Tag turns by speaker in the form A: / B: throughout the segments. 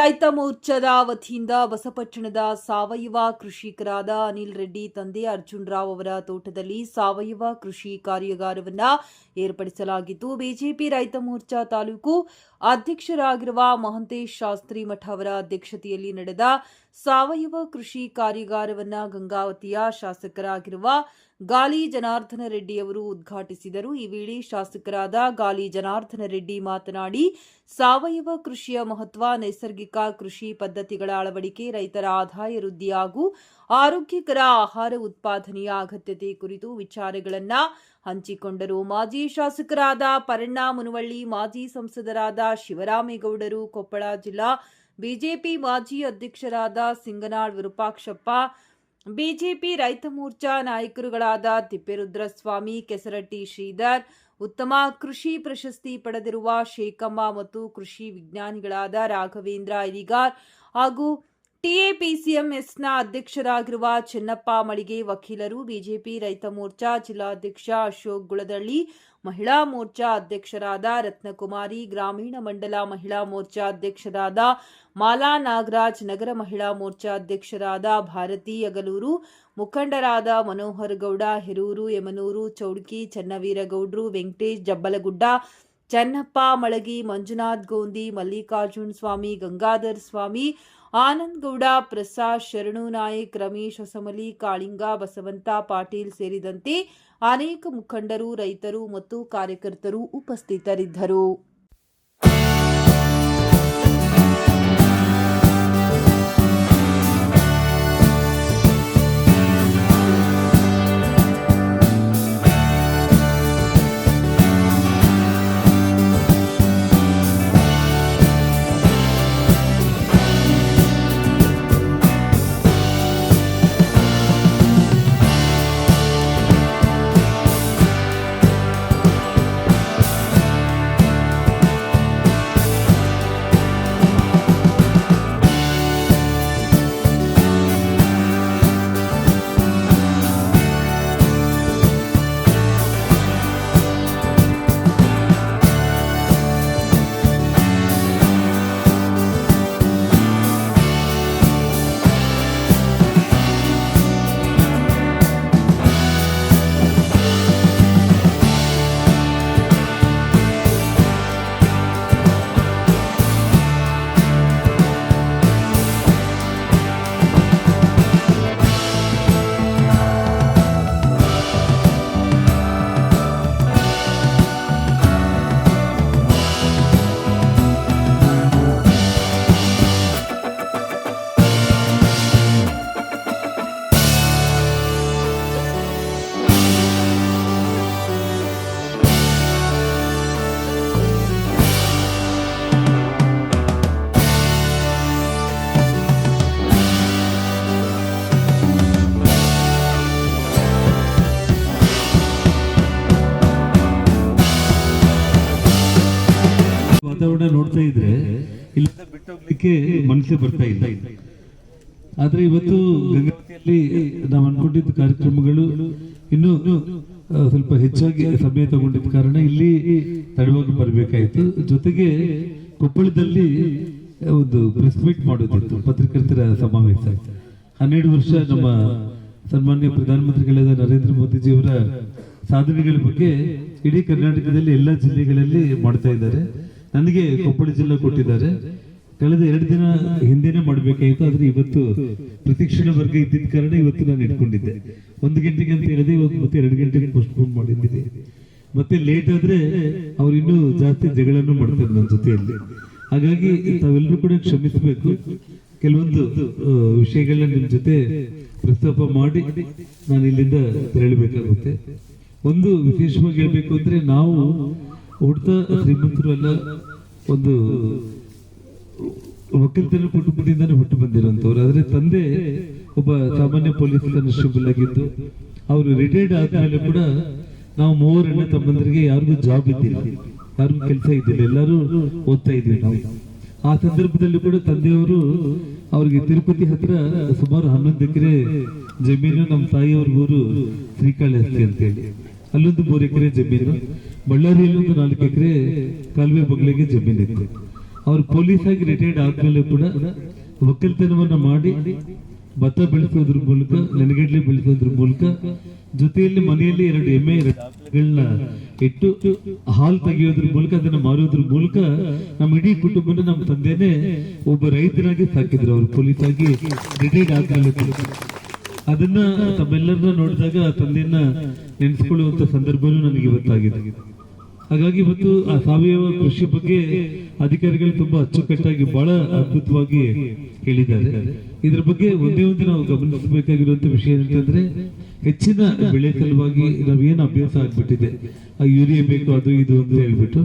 A: ರೈತ ಮೋರ್ಚಾದ ವತಿಯಿಂದ ಬಸಪಟ್ಟಣದ ಸಾವಯವ ಕೃಷಿಕರಾದ ಅನಿಲ್ ರೆಡ್ಡಿ ತಂದೆ ಅರ್ಜುನ್ ರಾವ್ ಅವರ ತೋಟದಲ್ಲಿ ಸಾವಯವ ಕೃಷಿ ಕಾರ್ಯಾಗಾರವನ್ನು ಏರ್ಪಡಿಸಲಾಗಿದ್ದು, ಬಿಜೆಪಿ ರೈತ ಮೋರ್ಚಾ ತಾಲೂಕು ಅಧ್ಯಕ್ಷರಾಗಿರುವ ಮಹಂತೇಶ್ ಶಾಸ್ತ್ರಿ ಮಠ ಅವರ ಅಧ್ಯಕ್ಷತೆಯಲ್ಲಿ ನಡೆದ ಸಾವಯವ ಕೃಷಿ ಕಾರ್ಯಾಗಾರವನ್ನು ಗಂಗಾವತಿಯ ಶಾಸಕರಾಗಿರುವ ಗಾಲಿ ಜನಾರ್ದನ ರೆಡ್ಡಿ ಅವರು ಉದ್ಘಾಟಿಸಿದರು. ಈ ವೇಳೆ ಶಾಸಕರಾದ ಗಾಲಿ ಜನಾರ್ದನ ರೆಡ್ಡಿ ಮಾತನಾಡಿ, ಸಾವಯವ ಕೃಷಿಯ ಮಹತ್ವ, ನೈಸರ್ಗಿಕ ಕೃಷಿ ಪದ್ಧತಿಗಳ ಅಳವಡಿಕೆ, ರೈತರ ಆದಾಯ ವೃದ್ಧಿ ಹಾಗೂ ಆರೋಗ್ಯಕರ ಆಹಾರ ಉತ್ಪಾದನೆಯ ಅಗತ್ಯತೆ ಕುರಿತು ವಿಚಾರಗಳನ್ನು ಹಂಚಿಕೊಂಡರು. ಮಾಜಿ ಶಾಸಕರಾದ ಪರಣ್ಣ ಮುನವಳ್ಳಿ, ಮಾಜಿ ಸಂಸದರಾದ ಶಿವರಾಮೇಗೌಡರು, ಕೊಪ್ಪಳ ಜಿಲ್ಲಾ ಬಿಜೆಪಿ ಮಾಜಿ ಅಧ್ಯಕ್ಷರಾದ ಸಿಂಗನಾಳ್ ವಿರೂಪಾಕ್ಷಪ್ಪ, ಬಿಜೆಪಿ ರೈತ ಮೋರ್ಚಾ ನಾಯಕರುಗಳಾದ ತಿಪ್ಪೇರುದ್ರಸ್ವಾಮಿ, ಕೆಸರಟ್ಟಿ ಶ್ರೀಧರ್, ಉತ್ತಮ ಕೃಷಿ ಪ್ರಶಸ್ತಿ ಪಡೆದಿರುವ ಶೇಖಮ್ಮ ಮತ್ತು ಕೃಷಿ ವಿಜ್ಞಾನಿಗಳಾದ ರಾಘವೇಂದ್ರ ಐಲಿಗಾರ್ ಹಾಗೂ ಟಿಎಪಿಸಿಎಂಎಸ್ನ ಅಧ್ಯಕ್ಷರಾಗಿರುವ ಚೆನ್ನಪ್ಪ ಮಳಿಗೆ, ವಕೀಲರು, ಬಿಜೆಪಿ ರೈತ ಮೋರ್ಚಾ ಜಿಲ್ಲಾಧ್ಯಕ್ಷ ಅಶೋಕ್ ಗುಳದಳ್ಳಿ, ಮಹಿಳಾ ಮೋರ್ಚಾ ಅಧ್ಯಕ್ಷರಾದ ರತ್ನಕುಮಾರಿ, ಗ್ರಾಮೀಣ ಮಂಡಲ ಮಹಿಳಾ ಮೋರ್ಚಾ ಅಧ್ಯಕ್ಷರಾದ ಮಾಲಾ ನಾಗರಾಜ್, ನಗರ ಮಹಿಳಾ ಮೋರ್ಚಾ ಅಧ್ಯಕ್ಷರಾದ ಭಾರತಿ ಅಗಲೂರು, ಮುಖಂಡರಾದ ಮನೋಹರ್ ಗೌಡ, ಹೆರೂರು, ಯಮನೂರು, ಚೌಡ್ಕಿ, ಚನ್ನವೀರಗೌಡ್ರು, ವೆಂಕಟೇಶ್ ಜಬ್ಬಲಗುಡ್ಡ, ಚನ್ನಪ್ಪ ಮಳಗಿ, ಮಂಜುನಾಥ್ ಗೋಂದಿ, ಮಲ್ಲಿಕಾರ್ಜುನ್ ಸ್ವಾಮಿ, ಗಂಗಾಧರ್ ಸ್ವಾಮಿ, ಆನಂದ್ ಗೌಡ, ಪ್ರಸಾದ್, ಶರಣು ನಾಯಕ್, ರಮೇಶ್ ಹೊಸಮಲಿ, ಕಾಳಿಂಗ, ಬಸವಂತ ಪಾಟೀಲ್ ಸೇರಿದಂತೆ ಅನೇಕ ಮುಖಂಡರು, ರೈತರು ಮತ್ತು ಕಾರ್ಯಕರ್ತರು ಉಪಸ್ಥಿತರಿದ್ದರು.
B: ವಾತಾವರಣ ನೋಡ್ತಾ ಇದ್ರೆ ಇಲ್ಲಿಂದ ಬಿಟ್ಟೋಗ್ಲಿಕ್ಕೆ ಮನಸ್ಸೇ ಬರ್ತಾ ಇಲ್ಲ. ಆದ್ರೆ ಇವತ್ತು ಗಂಗಾವತಿಯಲ್ಲಿ ನಾವು ಅನ್ಕೊಂಡಿದ್ದ ಕಾರ್ಯಕ್ರಮಗಳು ಇನ್ನೂ ಸ್ವಲ್ಪ ಹೆಚ್ಚಾಗಿ ಸಮಯ ತಗೊಂಡಿದ್ದ ಕಾರಣ ಇಲ್ಲಿ ತಡವಾಗಿ ಬರಬೇಕಾಯ್ತು. ಜೊತೆಗೆ ಕೊಪ್ಪಳದಲ್ಲಿ ಒಂದು ಪ್ರೆಸ್ ಮೀಟ್ ಮಾಡೋದಿತ್ತು, ಪತ್ರಕರ್ತರ ಸಮಾವೇಶ. 12 ವರ್ಷ ನಮ್ಮ ಸನ್ಮಾನ್ಯ ಪ್ರಧಾನಮಂತ್ರಿಗಳಾದ ನರೇಂದ್ರ ಮೋದಿಜಿಯವರ ಸಾಧನೆಗಳ ಬಗ್ಗೆ ಇಡೀ ಕರ್ನಾಟಕದಲ್ಲಿ ಎಲ್ಲ ಜಿಲ್ಲೆಗಳಲ್ಲಿ ಮಾಡ್ತಾ ಇದ್ದಾರೆ. ನನಗೆ ಕೊಪ್ಪಳ ಜಿಲ್ಲಾ ಕೊಟ್ಟಿದ್ದಾರೆ. ಕಳೆದ 2 ದಿನ ಹಿಂದೆನೆ ಮಾಡಬೇಕಾಯಿತು, ಆದ್ರೆ ಇವತ್ತು ಪ್ರತಿಕ್ಷಣ ವರ್ಗ ಇದ್ದಿದ್ದ ಕಾರಣ ಇವತ್ತು ನಾನು ಇಟ್ಕೊಂಡಿದ್ದೆ. 1 ಗಂಟೆಗೆ ಅಂತ ಹೇಳಿದೆ, ಇವತ್ತು ಮತ್ತೆ 2 ಗಂಟೆಗೆ ಪೋಸ್ಟ್ಪೋನ್ ಮಾಡಿದ್ದೆ. ಮತ್ತೆ ಲೇಟ್ ಆದ್ರೆ ಅವ್ರು ಇನ್ನೂ ಜಾಸ್ತಿ ಜಗಳನ್ನು ಮಾಡ್ತಾರೆ ನನ್ನ ಜೊತೆಯಲ್ಲಿ. ಹಾಗಾಗಿ ತಾವೆಲ್ಲರೂ ಕೂಡ ಕ್ಷಮಿಸಬೇಕು. ಕೆಲವೊಂದು ವಿಷಯಗಳನ್ನ ನಿಮ್ ಜೊತೆ ಪ್ರಸ್ತಾಪ ಮಾಡಿ ನಾನು ಇಲ್ಲಿಂದ ತೆರಳಬೇಕಾಗುತ್ತೆ. ಒಂದು ವಿಶೇಷವಾಗಿ ಹೇಳ್ಬೇಕು ಅಂದ್ರೆ, ನಾವು ಹುಡ್ತಾ ಶ್ರೀಮಂತರು ಅಲ್ಲ, ಒಂದು ಒಕ್ಕಲ್ತನ ಕುಟುಂಬದಿಂದಾನೇ ಹುಟ್ಟು ಬಂದಿರುವಂತವ್ರು. ಆದ್ರೆ ತಂದೆ ಒಬ್ಬ ಸಾಮಾನ್ಯ ಪೊಲೀಸ್ ಕಾನ್ಸ್ಟೇಬಲ್ ಆಗಿದ್ದು, ಅವರು ರಿಟೈರ್ಡ್ ಆದ್ಮೇಲೆ ಕೂಡ ನಾವು 3 ಅಣ್ಣ ತಮ್ಮಂದರಿಗೆ ಯಾರಿಗೂ ಜಾಬ್ ಇದ್ದಿಲ್ಲ, ಯಾರಿಗೂ ಕೆಲಸ ಇದ್ದಿಲ್ಲ, ಎಲ್ಲರೂ ಓದ್ತಾ ಇದ್ವಿ ನಾವು. ಆ ಸಂದರ್ಭದಲ್ಲಿ ಕೂಡ ತಂದೆಯವರು ಅವ್ರಿಗೆ ತಿರುಪತಿ ಹತ್ರ ಸುಮಾರು 11 ಎಕರೆ ಜಮೀನು, ನಮ್ಮ ತಾಯಿಯವ್ರ ಊರು ಶ್ರೀಕಾಳಹಸ್ತಿ ಅಂತ ಹೇಳಿ, ಅಲ್ಲೊಂದು 3 ಎಕರೆ ಜಮೀನು, ಬಳ್ಳಾರಿಯಲ್ಲಿ ಒಂದು 4 ಎಕರೆ ಕಾಲುವೆ ಬಗ್ಲಿಗೆ ಜಮೀನಿತ್ತು. ಅವರು ಪೊಲೀಸ್ ಆಗಿ ರಿಟೈರ್ಡ್ ಆದ್ಮೇಲೆ ಕೂಡ ಒಕ್ಕಲ್ತನವನ್ನ ಮಾಡಿ ಭತ್ತ ಬೆಳೆಸೋದ್ರ ಮೂಲಕ, ನೆನಗಡ್ಲೆ ಬೆಳೆಸೋದ್ರ ಮೂಲಕ, ಜೊತೆಯಲ್ಲಿ ಮನೆಯಲ್ಲಿ 2 ಎಮ್ಮೆಗಳನ್ನ ಇಟ್ಟು ಹಾಲು ತೆಗೆಯೋದ್ರ ಮೂಲಕ, ಅದನ್ನ ಮಾರೋದ್ರ ಮೂಲಕ ನಮ್ಮ ಇಡೀ ಕುಟುಂಬನ ನಮ್ಮ ತಂದೆನೆ ಒಬ್ಬ ರೈತರಾಗಿ ಸಾಕಿದ್ರು. ಅವರು ಪೊಲೀಸ್ ಆಗಿ ರಿಟೈರ್ಡ್ ಆದ್ಮೇಲೆ ಅದನ್ನ ತಮ್ಮೆಲ್ಲರನ್ನ ನೋಡಿದಾಗ ತಂದೆಯನ್ನ ನೆನೆಸ್ಕೊಳ್ಳುವಂತ ಸಂದರ್ಭನೂ ನನಗೆ ಇವತ್ತಾಗಿದೆ. ಹಾಗಾಗಿ ಇವತ್ತು ಆ ಸಾವಯವ ಕೃಷಿ ಬಗ್ಗೆ ಅಧಿಕಾರಿಗಳು ತುಂಬಾ ಅಚ್ಚುಕಟ್ಟಾಗಿ ಬಹಳ ಅದ್ಭುತವಾಗಿ ಹೇಳಿದ್ದಾರೆ. ಇದ್ರ ಬಗ್ಗೆ ಒಂದೇ ಒಂದು ನಾವು ಗಮನಿಸಬೇಕಾಗಿರುವಂತ ವಿಷಯ ಏನಂತಂದ್ರೆ, ಹೆಚ್ಚಿನ ಬೆಳೆ ಸಲುವಾಗಿ ನಾವೇನು ಅಭ್ಯಾಸ ಆಗ್ಬಿಟ್ಟಿದೆ, ಆ ಯೂರಿಯಾ ಬೇಕು ಅದು ಇದು ಅಂತ ಹೇಳ್ಬಿಟ್ಟು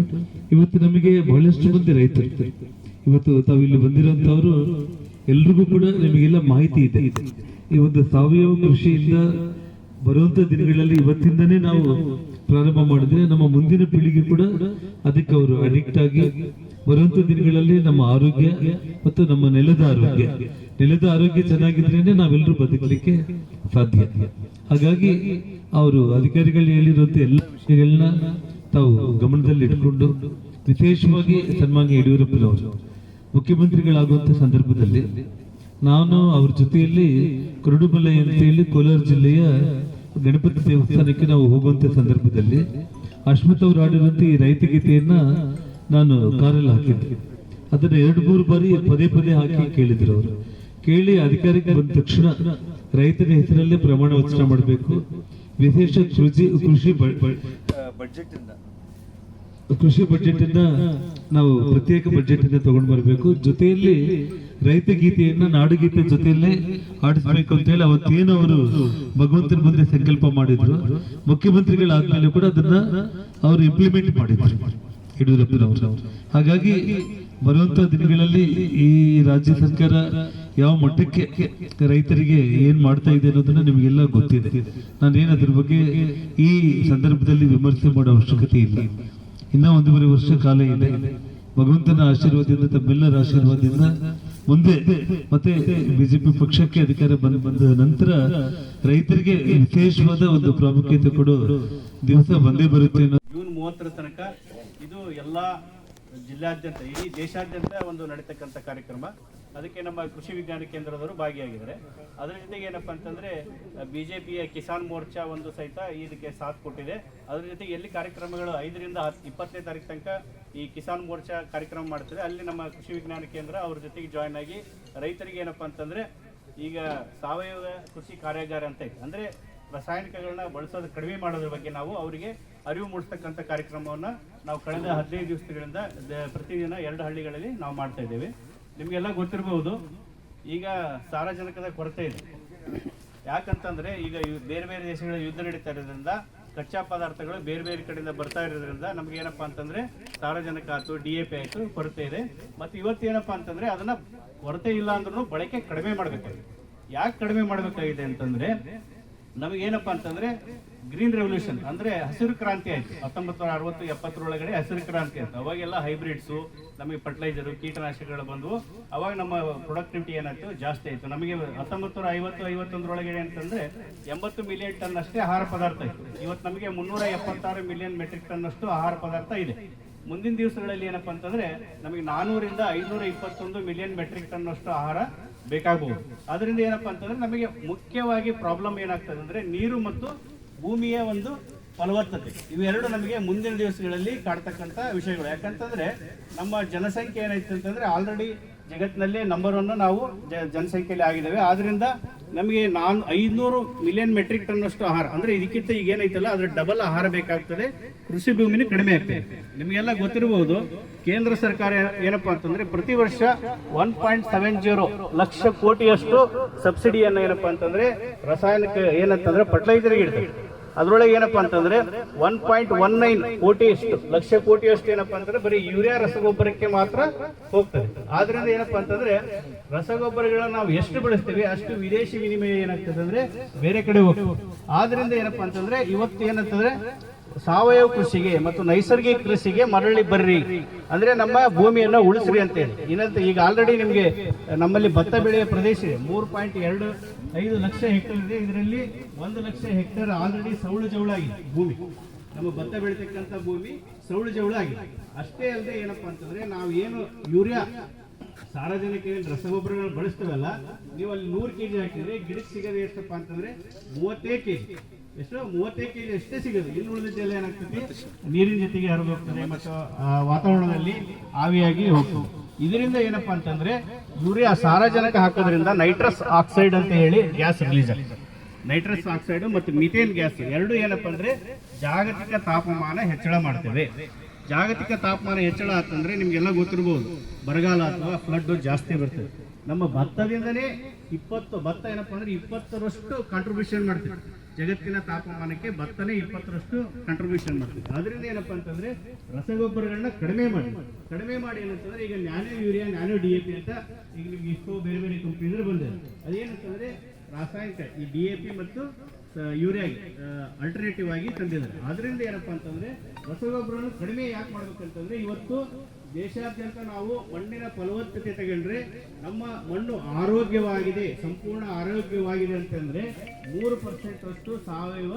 B: ಇವತ್ತು ನಮಗೆ ಬಹಳಷ್ಟು ಮಂದಿ ರೈತರು, ಇವತ್ತು ತಾವಿಲ್ಲಿ ಬಂದಿರುವಂತವ್ರು ಎಲ್ರಿಗೂ ಕೂಡ ನಿಮಗೆಲ್ಲ ಮಾಹಿತಿ ಇದೆ. ಈ ಒಂದು ಸಾವಯವ ಕೃಷಿಯಿಂದ ಬರುವಂತ ದಿನಗಳಲ್ಲಿ ಇವತ್ತಿಂದನೇ ನಾವು ಪ್ರಾರಂಭ ಮಾಡಿದ್ರೆ ನಮ್ಮ ಮುಂದಿನ ಪೀಳಿಗೆ ಕೂಡ ಅದಕ್ಕೆ ಅವರು ಅಡಿಕ್ಟ್ ಆಗಿ ಬರುವಂತ ದಿನಗಳಲ್ಲಿ ನಮ್ಮ ಆರೋಗ್ಯ ಮತ್ತು ನಮ್ಮ ನೆಲದ ಆರೋಗ್ಯ ಚೆನ್ನಾಗಿದ್ರೇನೆ ನಾವೆಲ್ಲರೂ ಬದುಕಲಿಕ್ಕೆ ಸಾಧ್ಯ. ಹಾಗಾಗಿ ಅವರು ಅಧಿಕಾರಿಗಳು ಹೇಳಿರುವಂತ ಎಲ್ಲ ವಿಷಯಗಳನ್ನ ತಾವು ಗಮನದಲ್ಲಿ ಇಟ್ಕೊಂಡು, ವಿಶೇಷವಾಗಿ ಸನ್ಮಾನ್ಯ ಯಡಿಯೂರಪ್ಪನವರು ಮುಖ್ಯಮಂತ್ರಿಗಳಾಗುವಂತ ಸಂದರ್ಭದಲ್ಲಿ ನಾನು ಅವ್ರ ಜೊತೆಯಲ್ಲಿ ಕುರುಡುಮಲೈ ಅಂತ ಹೇಳಿ ಕೋಲಾರ ಜಿಲ್ಲೆಯ ಗಣಪತಿ ದೇವಸ್ಥಾನಕ್ಕೆ ನಾವು ಹೋಗುವಂತ ಸಂದರ್ಭದಲ್ಲಿ ಅಶ್ಮತ್ ಅವರು ಆಡಿರುವಂತ ಈ ರೈತ ಗೀತೆಯನ್ನ ನಾನು ಕಾರಲ್ಲಿ ಹಾಕಿದ್ದೆ. ಅದನ್ನ 2-3 ಬಾರಿ ಪದೇ ಹಾಕಿ ಕೇಳಿದ್ರು. ಅವರು ಕೇಳಿ ಅಧಿಕಾರಕ್ಕೆ ಬಂದ ತಕ್ಷಣ ರೈತನ ಹೆಸರಲ್ಲೇ ಪ್ರಮಾಣ ವಚನ ಮಾಡಬೇಕು, ವಿಶೇಷ ಕೃಷಿ ಬಜೆಟ್ ಅನ್ನ ನಾವು ಪ್ರತ್ಯೇಕ ಬಜೆಟ್ ಅನ್ನ ತಗೊಂಡು ಬರಬೇಕು, ಜೊತೆಯಲ್ಲಿ ರೈತ ಗೀತೆಯನ್ನ ನಾಡುಗೀತೆ ಜೊತೆಯಲ್ಲೇ ಆಡಿಸ್ಬೇಕು ಅಂತ ಹೇಳಿ ಅವತ್ತೇನು ಅವರು ಭಗವಂತನ ಮುಂದೆ ಸಂಕಲ್ಪ ಮಾಡಿದ್ರು, ಮುಖ್ಯಮಂತ್ರಿಗಳಾದ್ಮೇಲೆ ಕೂಡ ಅದನ್ನ ಅವರು ಇಂಪ್ಲಿಮೆಂಟ್ ಮಾಡಿದ್ರು ಯಡಿಯೂರಪ್ಪನವರು. ಹಾಗಾಗಿ ಬರುವಂತ ದಿನಗಳಲ್ಲಿ ಈ ರಾಜ್ಯ ಸರ್ಕಾರ ಯಾವ ಮಟ್ಟಕ್ಕೆ ರೈತರಿಗೆ ಏನ್ ಮಾಡ್ತಾ ಇದೆ ಅನ್ನೋದನ್ನ ನಿಮಗೆಲ್ಲ ಗೊತ್ತಿದೆ. ನಾನೇನು ಅದ್ರ ಬಗ್ಗೆ ಈ ಸಂದರ್ಭದಲ್ಲಿ ವಿಮರ್ಶೆ ಮಾಡೋ ಅವಶ್ಯಕತೆ ಇಲ್ಲ. ಇನ್ನ 1.5 ವರ್ಷ ಕಾಲ ಇದೆ. ಭಗವಂತನ ಆಶೀರ್ವಾದದಿಂದ, ತಮ್ಮೆಲ್ಲರ ಆಶೀರ್ವಾದದಿಂದ ಮುಂದೆ ಮತ್ತೆ ಬಿಜೆಪಿ ಪಕ್ಷಕ್ಕೆ ಅಧಿಕಾರ ಬಂದ ನಂತರ ರೈತರಿಗೆ ವಿಶೇಷವಾದ ಒಂದು ಪ್ರಾಮುಖ್ಯತೆ ಕೊಡೋ ದಿವಸ ಬಂದೇ ಬರುತ್ತೆ.
C: ಜೂನ್ 30 ತನಕ ಇದು ಎಲ್ಲಾ ಜಿಲ್ಲಾದ್ಯಂತ, ಇಡೀ ದೇಶಾದ್ಯಂತ ಒಂದು ನಡೀತಕ್ಕಂಥ ಕಾರ್ಯಕ್ರಮ. ಅದಕ್ಕೆ ನಮ್ಮ ಕೃಷಿ ವಿಜ್ಞಾನ ಕೇಂದ್ರದವರು ಭಾಗಿಯಾಗಿದ್ದಾರೆ. ಅದರ ಜೊತೆಗೆ ಏನಪ್ಪಾ ಅಂತಂದ್ರೆ ಬಿಜೆಪಿಯ ಕಿಸಾನ್ ಮೋರ್ಚಾ ಒಂದು ಸಹಿತ ಇದಕ್ಕೆ ಸಾಥ್ ಕೊಟ್ಟಿದೆ. ಅದ್ರ ಜೊತೆಗೆ ಎಲ್ಲಿ ಕಾರ್ಯಕ್ರಮಗಳು 5ರಿಂದ 20ನೇ ತಾರೀಕು ತನಕ ಈ ಕಿಸಾನ್ ಮೋರ್ಚಾ ಕಾರ್ಯಕ್ರಮ ಮಾಡ್ತಿದೆ, ಅಲ್ಲಿ ನಮ್ಮ ಕೃಷಿ ವಿಜ್ಞಾನ ಕೇಂದ್ರ ಅವ್ರ ಜೊತೆಗೆ ಜಾಯ್ನ್ ಆಗಿ ರೈತರಿಗೆ ಏನಪ್ಪಾ ಅಂತಂದ್ರೆ ಈಗ ಸಾವಯವ ಕೃಷಿ ಕಾರ್ಯಾಗಾರ ಅಂತ ಇದೆ, ಅಂದ್ರೆ ರಾಸಾಯನಿಕಗಳನ್ನ ಬಳಸೋದು ಕಡಿಮೆ ಮಾಡೋದ್ರ ಬಗ್ಗೆ ನಾವು ಅವರಿಗೆ ಅರಿವು ಮೂಡಿಸ್ತಕ್ಕಂಥ ಕಾರ್ಯಕ್ರಮವನ್ನ ನಾವು ಕಳೆದ 15 ದಿವಸಗಳಿಂದ ಪ್ರತಿದಿನ 2 ಹಳ್ಳಿಗಳಲ್ಲಿ ನಾವು ಮಾಡ್ತಾ ಇದ್ದೇವೆ. ನಿಮಗೆಲ್ಲ ಗೊತ್ತಿರಬಹುದು, ಈಗ ಸಾರಜನಕದ ಕೊರತೆ ಇದೆ. ಯಾಕಂತಂದ್ರೆ ಈಗ ಬೇರೆ ಬೇರೆ ದೇಶಗಳ ಯುದ್ಧ ನಡೀತಾ ಇರೋದ್ರಿಂದ ಕಚ್ಚಾ ಪದಾರ್ಥಗಳು ಬೇರೆ ಬೇರೆ ಕಡೆಯಿಂದ ಬರ್ತಾ ಇರೋದ್ರಿಂದ ನಮ್ಗೆ ಏನಪ್ಪಾ ಅಂತಂದ್ರೆ ಸಾರಜನಕ ಆಯ್ತು, DAP ಆಯ್ತು ಕೊರತೆ ಇದೆ. ಮತ್ತೆ ಇವತ್ತು ಏನಪ್ಪಾ ಅಂತಂದ್ರೆ ಅದನ್ನ ಕೊರತೆ ಇಲ್ಲ ಅಂದ್ರೂ ಬಳಕೆ ಕಡಿಮೆ ಮಾಡ್ಬೇಕಾಗಿದೆ. ಯಾಕೆ ಕಡಿಮೆ ಮಾಡ್ಬೇಕಾಗಿದೆ ಅಂತಂದ್ರೆ ನಮಗೇನಪ್ಪಾ ಅಂತಂದ್ರೆ ಗ್ರೀನ್ ರೆವಲ್ಯೂಷನ್ ಅಂದ್ರೆ ಹಸಿರು ಕ್ರಾಂತಿ ಆಯ್ತು. 1960-70 ಒಳಗಡೆ ಹಸಿರು ಕ್ರಾಂತಿ ಆಯ್ತು. ಅವಾಗೆಲ್ಲ ಹೈಬ್ರಿಡ್ಸು, ನಮಗೆ ಫರ್ಟಿಲೈಸರು, ಕೀಟನಾಶಕಗಳು ಬಂದವು. ಅವಾಗ ನಮ್ಮ ಪ್ರೊಡಕ್ಟಿವಿಟಿ ಏನಾಯ್ತು, ಜಾಸ್ತಿ ಆಯ್ತು. ನಮಗೆ 1950-51 ಒಳಗಡೆ ಅಂತಂದ್ರೆ 80 ಮಿಲಿಯನ್ ಟನ್ ಅಷ್ಟೇ ಆಹಾರ ಪದಾರ್ಥ ಇತ್ತು. ಇವತ್ತು ನಮಗೆ 376 ಮಿಲಿಯನ್ ಮೆಟ್ರಿಕ್ ಟನ್ ಅಷ್ಟು ಆಹಾರ ಪದಾರ್ಥ ಇದೆ. ಮುಂದಿನ ದಿವಸಗಳಲ್ಲಿ ಏನಪ್ಪಾ ಅಂತಂದ್ರೆ ನಮಗೆ 400ರಿಂದ 521 ಮಿಲಿಯನ್ ಮೆಟ್ರಿಕ್ ಟನ್ ಅಷ್ಟು ಆಹಾರ ಬೇಕಾಗಬಹುದು. ಅದರಿಂದ ಏನಪ್ಪಾ ಅಂತಂದ್ರೆ ನಮಗೆ ಮುಖ್ಯವಾಗಿ ಪ್ರಾಬ್ಲಮ್ ಏನಾಗ್ತದೆ ಅಂದ್ರೆ ನೀರು ಮತ್ತು ಭೂಮಿಯ ಒಂದು ಫಲವತ್ತತೆ, ಇವೆರಡು ನಮಗೆ ಮುಂದಿನ ದಿವಸಗಳಲ್ಲಿ ಕಾಡ್ತಕ್ಕಂಥ ವಿಷಯಗಳು. ಯಾಕಂತಂದ್ರೆ ನಮ್ಮ ಜನಸಂಖ್ಯೆ ಏನಾಯ್ತು ಅಂತಂದ್ರೆ ಆಲ್ರೆಡಿ ಜಗತ್ತಿನಲ್ಲಿ ನಂಬರ್ 1 ನಾವು ಜನಸಂಖ್ಯೆಯಲ್ಲಿ ಆಗಿದ್ದೇವೆ. ಆದ್ರಿಂದ ನಮಗೆ 500 ಮಿಲಿಯನ್ ಮೆಟ್ರಿಕ್ ಟನ್ ಅಷ್ಟು ಆಹಾರ, ಅಂದ್ರೆ ಇದಕ್ಕಿಂತ ಈಗ ಏನೈತಲ್ಲ ಅದ್ರ ಡಬಲ್ ಆಹಾರ ಬೇಕಾಗ್ತದೆ. ಕೃಷಿ ಭೂಮಿನೂ ಕಡಿಮೆ ಆಗ್ತದೆ. ನಿಮಗೆಲ್ಲ ಗೊತ್ತಿರಬಹುದು, ಕೇಂದ್ರ ಸರ್ಕಾರ ಏನಪ್ಪಾ ಅಂತಂದ್ರೆ ಪ್ರತಿ ವರ್ಷ 1.70 ಲಕ್ಷ ಕೋಟಿಯಷ್ಟು ಸಬ್ಸಿಡಿಯನ್ನ ಏನಪ್ಪಾ ಅಂತಂದ್ರೆ ರಾಸಾಯನಿಕ ಏನಂತಂದ್ರೆ ಫರ್ಟಿಲೈಸರ್ಗೆ ಇಡ್ತಾರೆ. ಅದರೊಳಗೆ ಏನಪ್ಪಾ ಅಂತಂದ್ರೆ 1.19 ಲಕ್ಷ ಕೋಟಿಯಷ್ಟು ಏನಪ್ಪಾ ಅಂತಂದ್ರೆ ಬರೀ ಯೂರಿಯಾ ರಸಗೊಬ್ಬರಕ್ಕೆ ಮಾತ್ರ ಹೋಗ್ತದೆ. ಆದ್ರಿಂದ ಏನಪ್ಪಾ ಅಂತಂದ್ರೆ ರಸಗೊಬ್ಬರಗಳನ್ನ ನಾವು ಎಷ್ಟು ಬಳಸ್ತೀವಿ ಅಷ್ಟು ವಿದೇಶಿ ವಿನಿಮಯ ಏನಾಗ್ತದೆ ಅಂದ್ರೆ ಬೇರೆ ಕಡೆ ಹೋಗ್ತದೆ. ಆದ್ರಿಂದ ಏನಪ್ಪಾ ಅಂತಂದ್ರೆ ಇವತ್ತು ಏನಂತಂದ್ರೆ ಸಾವಯವ ಕೃಷಿಗೆ ಮತ್ತು ನೈಸರ್ಗಿಕ ಕೃಷಿಗೆ ಮರಳಿ ಬರ್ರಿ, ಅಂದ್ರೆ ನಮ್ಮ ಭೂಮಿಯನ್ನ ಉಳಿಸ್ರಿ ಅಂತ ಹೇಳಿ. ಏನಂತ ಈಗ ಆಲ್ರೆಡಿ ನಿಮ್ಗೆ ನಮ್ಮಲ್ಲಿ ಭತ್ತ ಬೆಳೆಯ ಪ್ರದೇಶ ಇದೆ, 3.25 ಲಕ್ಷ ಹೆಕ್ಟೇರ್ ಇದೆ. ಇದರಲ್ಲಿ 1 ಲಕ್ಷ ಹೆಕ್ಟೇರ್ ಆಲ್ರೆಡಿ ಸೌಳು ಜೌಳಾಗಿದೆ ಭೂಮಿ. ನಮ್ಮ ಭತ್ತ ಬೆಳಿತಕ್ಕಂಥ ಭೂಮಿ ಸೌಳು ಜೌಳು ಆಗಿದೆ. ಅಷ್ಟೇ ಅಲ್ಲದೆ ಏನಪ್ಪಾ ಅಂತಂದ್ರೆ ನಾವು ಏನು ಯೂರಿಯಾ ಸಾರ್ವಜನಿಕ ರಸಗೊಬ್ಬರಗಳು ಬಳಸ್ತೇವಲ್ಲ, ನೀವು ಅಲ್ಲಿ 100 kg ಹಾಕಿದ್ರೆ ಗಿಡಕ್ಕೆ ಸಿಗೋದು ಎಷ್ಟಪ್ಪ ಅಂತಂದ್ರೆ 35 kg. ಎಷ್ಟು 35 kg ಅಷ್ಟೇ ಸಿಗೋದು. ಇನ್ನು ಉಳಿದಿದ್ದೆಲ್ಲ ಏನಾಗ್ತದೆ, ನೀರಿನ ಜೊತೆಗೆ ಹರಿದು ಹೋಗ್ತದೆ ಮತ್ತು ವಾತಾವರಣದಲ್ಲಿ ಆವಿಯಾಗಿ ಹೋಗ್ತದೆ. ಇದರಿಂದ ಏನಪ್ಪಾ ಅಂತಂದ್ರೆ ಯೂರಿಯಾ ಸಾರಜನಕ ಹಾಕೋದ್ರಿಂದ ನೈಟ್ರಸ್ ಆಕ್ಸೈಡ್ ಅಂತ ಹೇಳಿ ಗ್ಯಾಸ್ ರಿಲೀಸ್ ಆಗ್ತದೆ. ನೈಟ್ರಸ್ ಆಕ್ಸೈಡ್ ಮತ್ತು ಮಿಥೇನ್ ಗ್ಯಾಸ್ ಎರಡು ಏನಪ್ಪಾ ಅಂದ್ರೆ ಜಾಗತಿಕ ತಾಪಮಾನ ಹೆಚ್ಚಳ ಮಾಡ್ತೇವೆ. ಜಾಗತಿಕ ತಾಪಮಾನ ಹೆಚ್ಚಳ ಆತಂದ್ರೆ ನಿಮ್ಗೆಲ್ಲ ಗೊತ್ತಿರ್ಬೋದು, ಬರಗಾಲ ಅಥವಾ ಫ್ಲಡ್ ಜಾಸ್ತಿ ಬರ್ತದೆ. ನಮ್ಮ ಭತ್ತದಿಂದನೇ ಭತ್ತ ಏನಪ್ಪಾ ಅಂದ್ರೆ 20ರಷ್ಟು ಕಾಂಟ್ರಿಬ್ಯೂಷನ್ ಮಾಡ್ತೀವಿ ಜಗತ್ತಿನ ತಾಪಮಾನಕ್ಕೆ. ಭತ್ತನೇ 20ರಷ್ಟು ಕಾಂಟ್ರಿಬ್ಯೂಷನ್ ಮಾಡ್ತೀವಿ. ಅದರಿಂದ ಏನಪ್ಪಾ ಅಂತಂದ್ರೆ ರಸಗೊಬ್ಬರಗಳನ್ನ ಕಡಿಮೆ ಮಾಡಿ ಏನಂತಂದ್ರೆ ಈಗ ನ್ಯಾನೋ ಯೂರಿಯಾ, ನ್ಯಾನೋ DAP ಅಂತ ಈಗ ನಿಮ್ಗೆ ಇಷ್ಟೋ ಬೇರೆ ಬೇರೆ ಕಂಪ್ನಿ ಬಂದಿದೆ. ಅದೇನಂತಂದ್ರೆ ರಾಸಾಯನಿಕ ಈ DAP ಮತ್ತು ಯೂರಿಯಾಗೆ ಅಲ್ಟರ್ನೇಟಿವ್ ಆಗಿ ತಂದಿದ್ದಾರೆ. ಅದರಿಂದ ಏನಪ್ಪಾ ಅಂತಂದ್ರೆ ರಸಗೊಬ್ಬರವನ್ನು ಕಡಿಮೆ ಯಾಕೆ ಮಾಡ್ಬೇಕಂತಂದ್ರೆ ಇವತ್ತು ದೇಶಾದ್ಯಂತ ನಾವು ಮಣ್ಣಿನ ಫಲವತ್ತತೆ ತಗೊಂಡ್ರೆ ನಮ್ಮ ಮಣ್ಣು ಆರೋಗ್ಯವಾಗಿದೆ, ಸಂಪೂರ್ಣ ಆರೋಗ್ಯವಾಗಿದೆ ಅಂತಂದ್ರೆ 3% ಅಷ್ಟು ಸಾವಯವ